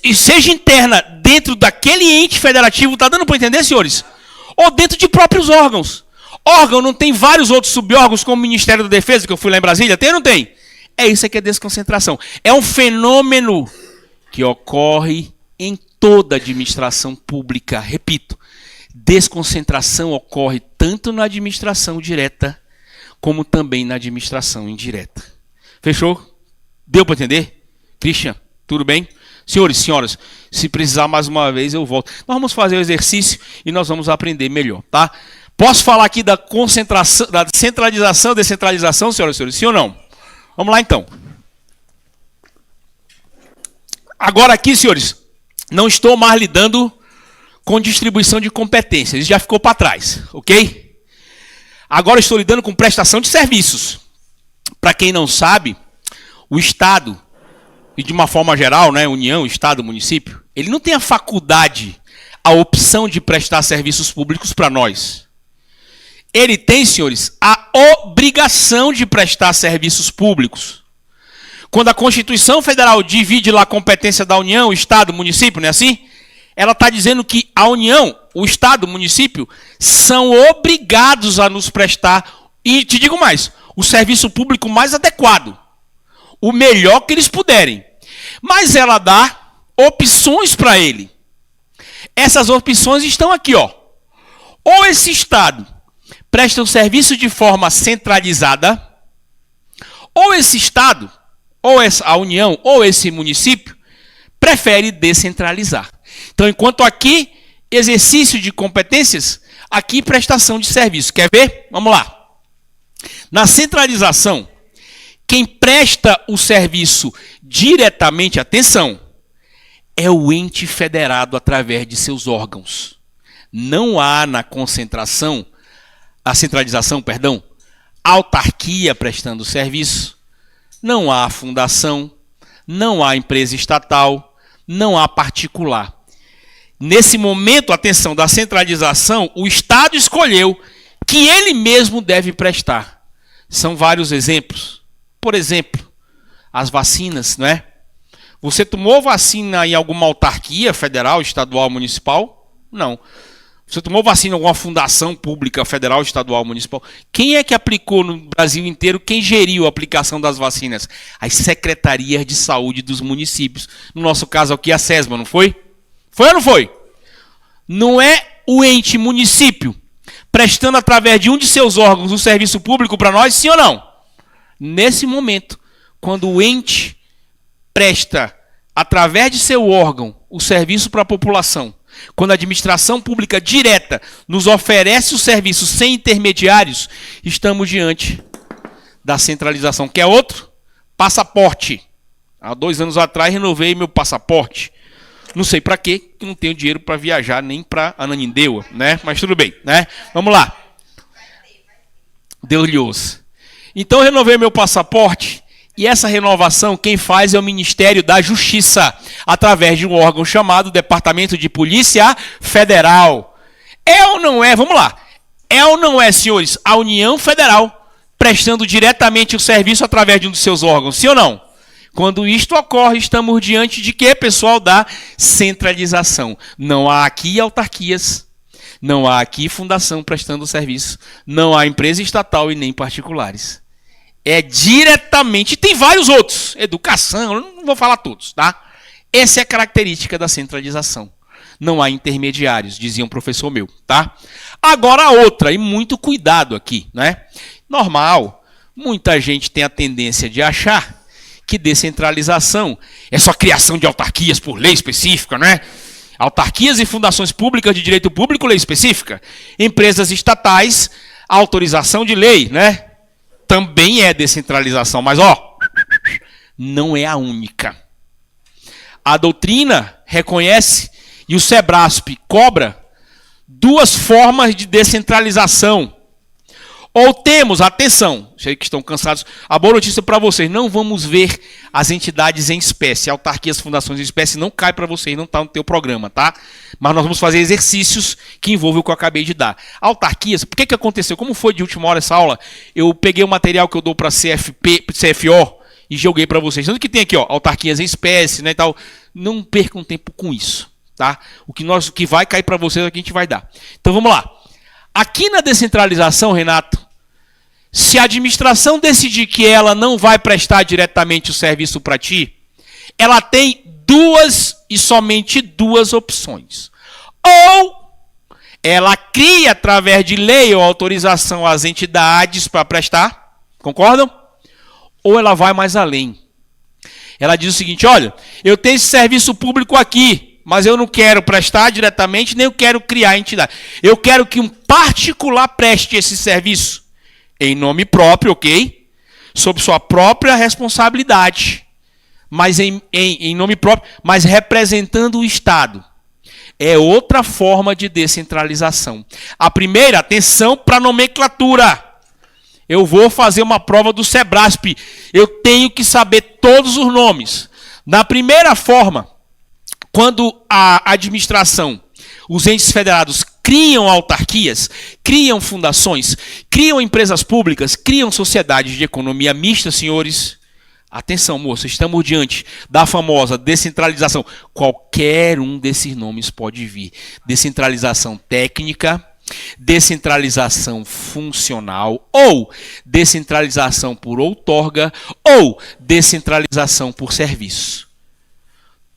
E seja interna dentro daquele ente federativo, está dando para entender, senhores? Ou dentro de próprios órgãos. Órgão não tem vários outros subórgãos, como o Ministério da Defesa, que eu fui lá em Brasília? Tem ou não tem? É isso que é desconcentração. É um fenômeno que ocorre em toda a administração pública. Repito, desconcentração ocorre tanto na administração direta, como também na administração indireta. Fechou? Deu para entender? Christian, tudo bem? Senhores, senhoras, se precisar mais uma vez eu volto. Nós vamos fazer o exercício e nós vamos aprender melhor, tá? Posso falar aqui da concentração, da centralização e descentralização, senhoras e senhores? Sim ou não? Vamos lá então. Agora aqui, senhores, não estou mais lidando com distribuição de competências. Isso já ficou para trás, ok? Agora estou lidando com prestação de serviços. Para quem não sabe, o Estado, e de uma forma geral, né, União, Estado, município, ele não tem a faculdade, a opção de prestar serviços públicos para nós. Ele tem, senhores, a obrigação de prestar serviços públicos. Quando a Constituição Federal divide lá a competência da União, Estado, município, não é assim? Ela está dizendo que a União, o Estado, o município, são obrigados a nos prestar, e te digo mais, o serviço público mais adequado. O melhor que eles puderem. Mas ela dá opções para ele. Essas opções estão aqui, ó. Ou esse Estado presta um serviço de forma centralizada, ou esse Estado, ou a União, ou esse município, prefere descentralizar. Então, enquanto aqui, exercício de competências, aqui prestação de serviço. Quer ver? Vamos lá. Na centralização, quem presta o serviço diretamente, atenção, é o ente federado através de seus órgãos. Não há na centralização, autarquia prestando serviço, não há fundação, não há empresa estatal, não há particular. Nesse momento, atenção, da centralização, o Estado escolheu que ele mesmo deve prestar. São vários exemplos. Por exemplo, as vacinas, não é? Você tomou vacina em alguma autarquia federal, estadual, municipal? Não. Você tomou vacina em alguma fundação pública, federal, estadual, municipal? Quem é que aplicou no Brasil inteiro? Quem geriu a aplicação das vacinas? As secretarias de saúde dos municípios. No nosso caso aqui, a SESMA, não foi? Foi ou não foi? Não é o ente município prestando através de um de seus órgãos o serviço público para nós, sim ou não? Nesse momento, quando o ente presta, através de seu órgão, o serviço para a população, quando a administração pública direta nos oferece o serviço sem intermediários, estamos diante da centralização. Quer outro? Passaporte. Há 2 anos atrás, renovei meu passaporte. Não sei para quê, que não tenho dinheiro para viajar nem para Ananindeua, né? Mas tudo bem, né? Vamos lá. Deus lhe ouça. Então, eu renovei meu passaporte e essa renovação quem faz é o Ministério da Justiça, através de um órgão chamado Departamento de Polícia Federal. É ou não é? Vamos lá. É ou não é, senhores, a União Federal prestando diretamente o serviço através de um dos seus órgãos? Sim ou não? Quando isto ocorre, estamos diante de quê, pessoal? Da centralização. Não há aqui autarquias, não há aqui fundação prestando serviço, não há empresa estatal e nem particulares. É diretamente, tem vários outros, educação, eu não vou falar todos, tá? Essa é a característica da centralização. Não há intermediários, dizia um professor meu, tá? Agora a outra, e muito cuidado aqui, né? Normal, muita gente tem a tendência de achar que descentralização é só criação de autarquias por lei específica, né? Autarquias e fundações públicas de direito público, lei específica. Empresas estatais, autorização de lei, né? Também é descentralização, mas ó, não é a única. A doutrina reconhece e o SEBRASP cobra duas formas de descentralização. Ou temos, atenção, sei que estão cansados, a boa notícia para vocês, não vamos ver as entidades em espécie, autarquias, fundações em espécie, não cai para vocês, não está no teu programa, tá? Mas nós vamos fazer exercícios que envolvem o que eu acabei de dar. Autarquias, por que aconteceu? Como foi de última hora essa aula? Eu peguei o material que eu dou para CFO e joguei para vocês. Tanto que tem aqui, ó, autarquias em espécie, né, e tal. Não percam tempo com isso, tá? O que vai cair para vocês aqui a gente vai dar. Então vamos lá. Aqui na descentralização, Renato, se a administração decidir que ela não vai prestar diretamente o serviço para ti, ela tem duas e somente duas opções. Ou ela cria, através de lei ou autorização, as entidades para prestar, concordam? Ou ela vai mais além. Ela diz o seguinte, olha, eu tenho esse serviço público aqui, mas eu não quero prestar diretamente, nem eu quero criar entidade. Eu quero que um particular preste esse serviço em nome próprio, ok? Sob sua própria responsabilidade, mas em nome próprio, mas representando o Estado. É outra forma de descentralização. A primeira, atenção para a nomenclatura. Eu vou fazer uma prova do SEBRASP. Eu tenho que saber todos os nomes. Na primeira forma, quando a administração, os entes federados criam autarquias, criam fundações, criam empresas públicas, criam sociedades de economia mista, senhores. Atenção, moça, estamos diante da famosa descentralização. Qualquer um desses nomes pode vir. Descentralização técnica, descentralização funcional, ou descentralização por outorga, ou descentralização por serviço.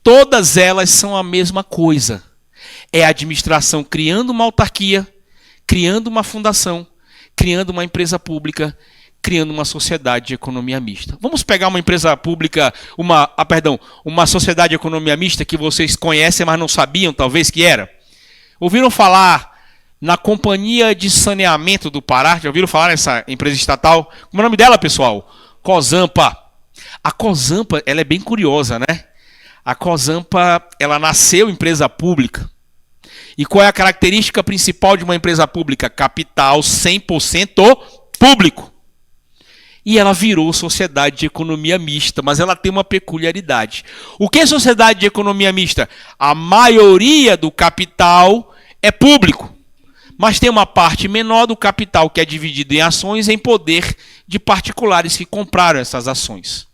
Todas elas são a mesma coisa. É a administração criando uma autarquia, criando uma fundação, criando uma empresa pública, criando uma sociedade de economia mista. Vamos pegar uma empresa pública, uma sociedade de economia mista que vocês conhecem, mas não sabiam talvez que era. Ouviram falar na Companhia de Saneamento do Pará? Já ouviram falar nessa empresa estatal? Como é o nome dela, pessoal? Cosampa. A Cosampa, ela é bem curiosa, né? A Cosampa, ela nasceu empresa pública. E qual é a característica principal de uma empresa pública? Capital 100% público. E ela virou sociedade de economia mista, mas ela tem uma peculiaridade. O que é sociedade de economia mista? A maioria do capital é público, mas tem uma parte menor do capital que é dividido em ações em poder de particulares que compraram essas ações.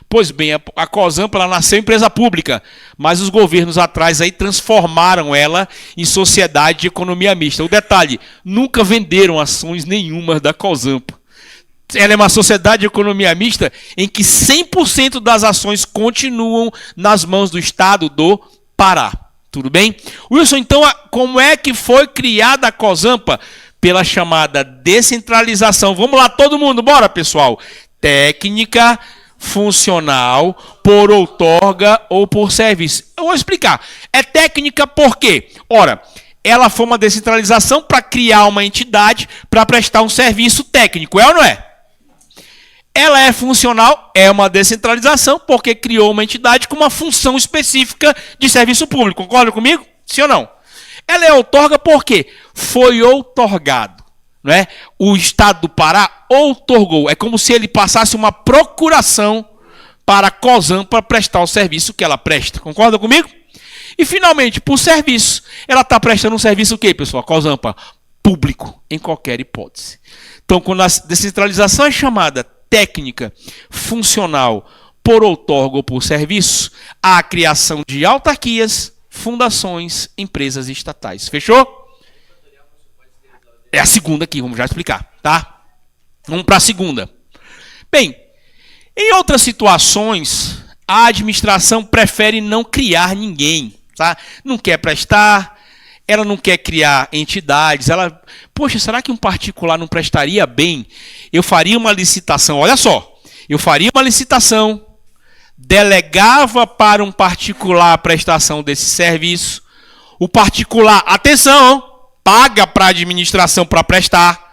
Pois bem, a Cosampa ela nasceu empresa pública, mas os governos atrás aí transformaram ela em sociedade de economia mista. O detalhe, nunca venderam ações nenhuma da Cosampa. Ela é uma sociedade de economia mista em que 100% das ações continuam nas mãos do Estado do Pará. Tudo bem? Wilson, então, como é que foi criada a Cosampa? Pela chamada descentralização. Vamos lá, todo mundo, bora, pessoal. Técnica, funcional, por outorga ou por serviço. Eu vou explicar. É técnica por quê? Ora, ela foi uma descentralização para criar uma entidade para prestar um serviço técnico, é ou não é? Ela é funcional, é uma descentralização porque criou uma entidade com uma função específica de serviço público. Concorda comigo? Sim ou não? Ela é outorga porque foi outorgado. Não é? O Estado do Pará outorgou. É como se ele passasse uma procuração para a Cosampa prestar o serviço que ela presta. Concorda comigo? E, finalmente, por serviço. Ela está prestando um serviço o quê, pessoal? Cosampa? público, em qualquer hipótese. Então, quando a descentralização é chamada técnica, funcional, por outorga ou por serviço, há a criação de autarquias, fundações, empresas estatais. Fechou? É a segunda aqui, vamos já explicar, tá? Vamos para a segunda. Bem, em outras situações, a administração prefere não criar ninguém, tá? Não quer prestar, ela não quer criar entidades, ela, poxa, será que um particular não prestaria bem? Eu faria uma licitação, olha só, eu faria uma licitação, delegava para um particular a prestação desse serviço, o particular, atenção, paga para a administração para prestar,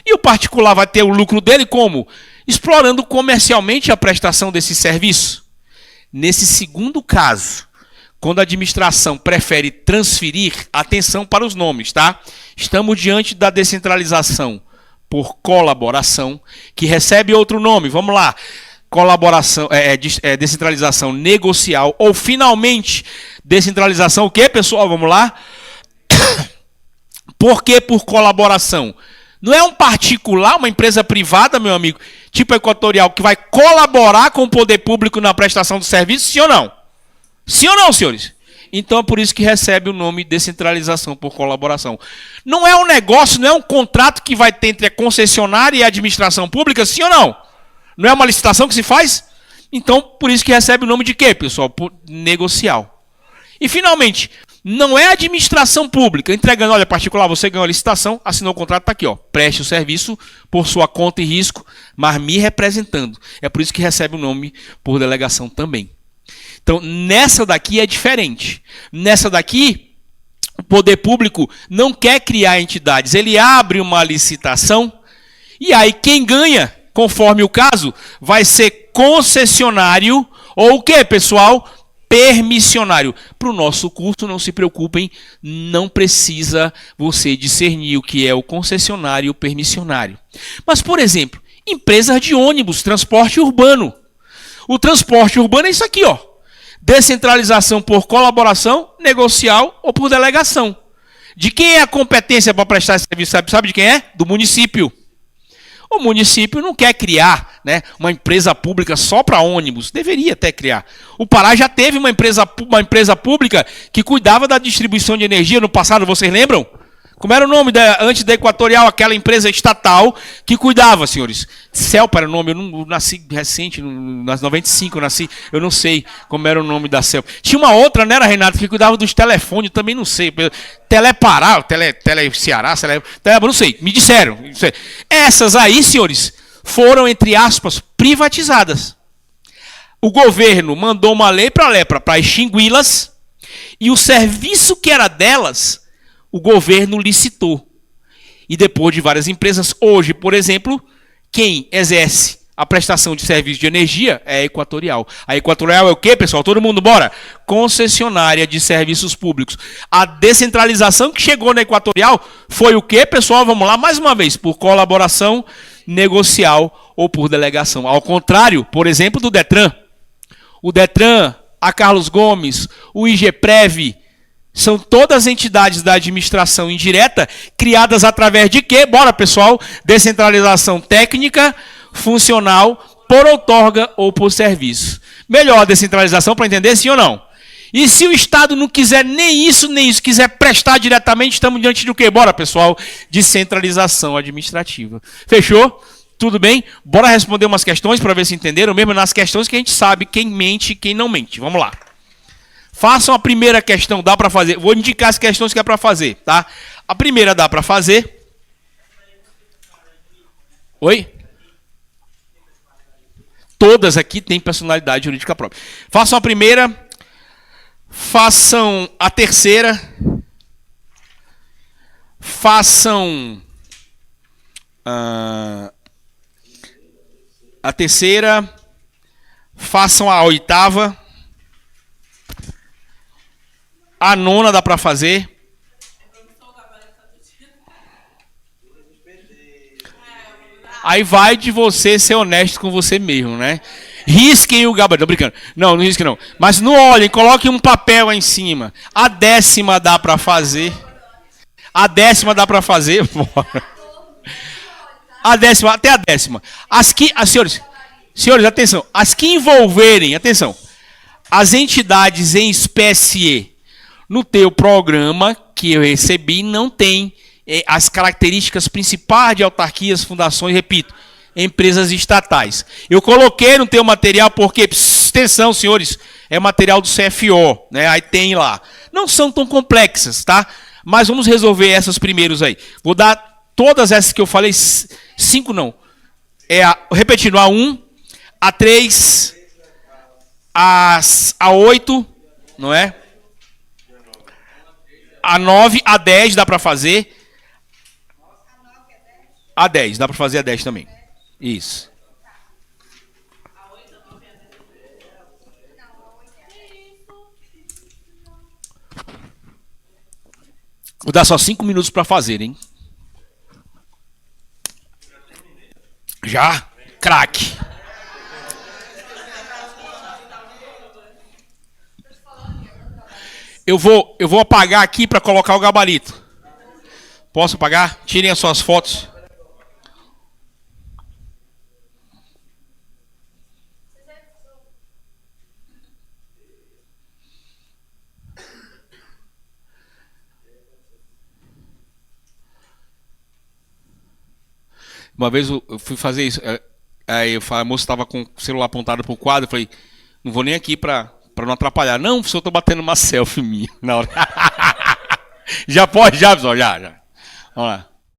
e o particular vai ter o lucro dele como? Explorando comercialmente a prestação desse serviço. Nesse segundo caso, quando a administração prefere transferir, atenção para os nomes, tá? Estamos diante da descentralização por colaboração, que recebe outro nome, vamos lá, colaboração, descentralização negocial, ou finalmente, descentralização o quê, pessoal? Vamos lá. Por que por colaboração? Não é um particular, uma empresa privada, meu amigo, tipo Equatorial, que vai colaborar com o poder público na prestação do serviço, sim ou não? Sim ou não, senhores? Então é por isso que recebe o nome descentralização por colaboração. Não é um negócio, não é um contrato que vai ter entre a concessionária e a administração pública, sim ou não? Não é uma licitação que se faz? Então, por isso que recebe o nome de quê, pessoal? Por negocial. E, finalmente, não é a administração pública entregando, olha, particular, você ganhou a licitação, assinou o contrato, está aqui, ó, preste o serviço por sua conta e risco, mas me representando. É por isso que recebe o nome por delegação também. Então, nessa daqui é diferente. Nessa daqui, o poder público não quer criar entidades. Ele abre uma licitação e aí quem ganha, conforme o caso, vai ser concessionário ou o quê, pessoal? Permissionário. Para o nosso curso, não se preocupem, não precisa você discernir o que é o concessionário e o permissionário. Mas, por exemplo, empresas de ônibus, transporte urbano. O transporte urbano é isso aqui, ó. Descentralização por colaboração, negocial ou por delegação. De quem é a competência para prestar esse serviço? Sabe de quem é? Do município. O município não quer criar, né, uma empresa pública só para ônibus. Deveria até criar. O Pará já teve uma empresa pública que cuidava da distribuição de energia no passado, vocês lembram? Como era o nome antes da Equatorial, aquela empresa estatal que cuidava, senhores? Celpa era o nome, eu nasci recente, nas 95 eu nasci, eu não sei como era o nome da Celpa. Tinha uma outra, né, Renato, que cuidava dos telefones, também não sei. Telepará, Tele Ceará, não sei, me disseram. Essas aí, senhores, foram, entre aspas, privatizadas. O governo mandou uma lei para extingui-las e o serviço que era delas, o governo licitou. E depois de várias empresas, hoje, por exemplo, quem exerce a prestação de serviço de energia é a Equatorial. A Equatorial é o quê, pessoal? Todo mundo bora? Concessionária de serviços públicos. A descentralização que chegou na Equatorial foi o quê, pessoal? Vamos lá, mais uma vez, por colaboração negocial ou por delegação. Ao contrário, por exemplo, do Detran. O Detran, a Carlos Gomes, o IGPREV, são todas entidades da administração indireta criadas através de quê? Bora, pessoal? Descentralização técnica, funcional, por outorga ou por serviço. Melhor a descentralização para entender, sim ou não? E se o Estado não quiser nem isso, quiser prestar diretamente, estamos diante do quê? Bora, pessoal? Descentralização administrativa. Fechou? Tudo bem? Bora responder umas questões para ver se entenderam, mesmo nas questões que a gente sabe quem mente e quem não mente. Vamos lá. Façam a primeira questão, dá para fazer. Vou indicar as questões que é para fazer, tá? A primeira dá para fazer. Oi? Todas aqui têm personalidade jurídica própria. Façam a primeira. Façam a terceira. Façam a terceira. Façam a oitava. A nona dá para fazer. Aí vai de você ser honesto com você mesmo, né? Risquem o gabarito. Tô brincando. Não, não risquem não. Mas não olhem, coloquem um papel aí em cima. A 10ª dá para fazer. A 10ª dá para fazer. A 10ª, até a 10ª. Senhores, atenção. As que envolverem, atenção, as entidades em espécie no teu programa que eu recebi não tem as características principais de autarquias, fundações, repito, empresas estatais. Eu coloquei no teu material porque, atenção, senhores, é material do CFO, né? Aí tem lá. Não são tão complexas, tá? Mas vamos resolver essas primeiros aí. Vou dar todas essas que eu falei, 5 não. Repetindo, a 1, a 3, a 8, não é? A 9, a 10 dá para fazer. A 10, dá para fazer a 10 também. Isso. Vou dar só 5 minutos para fazer, hein? Já? Craque. Eu vou apagar aqui para colocar o gabarito. Posso apagar? Tirem as suas fotos. Uma vez eu fui fazer isso. Aí a moça estava com o celular apontado para o quadro. Eu falei, não vou nem aqui para não atrapalhar. Não, professor, eu estou batendo uma selfie minha na hora. Já pode? Já, pessoal? Já. Vamos lá.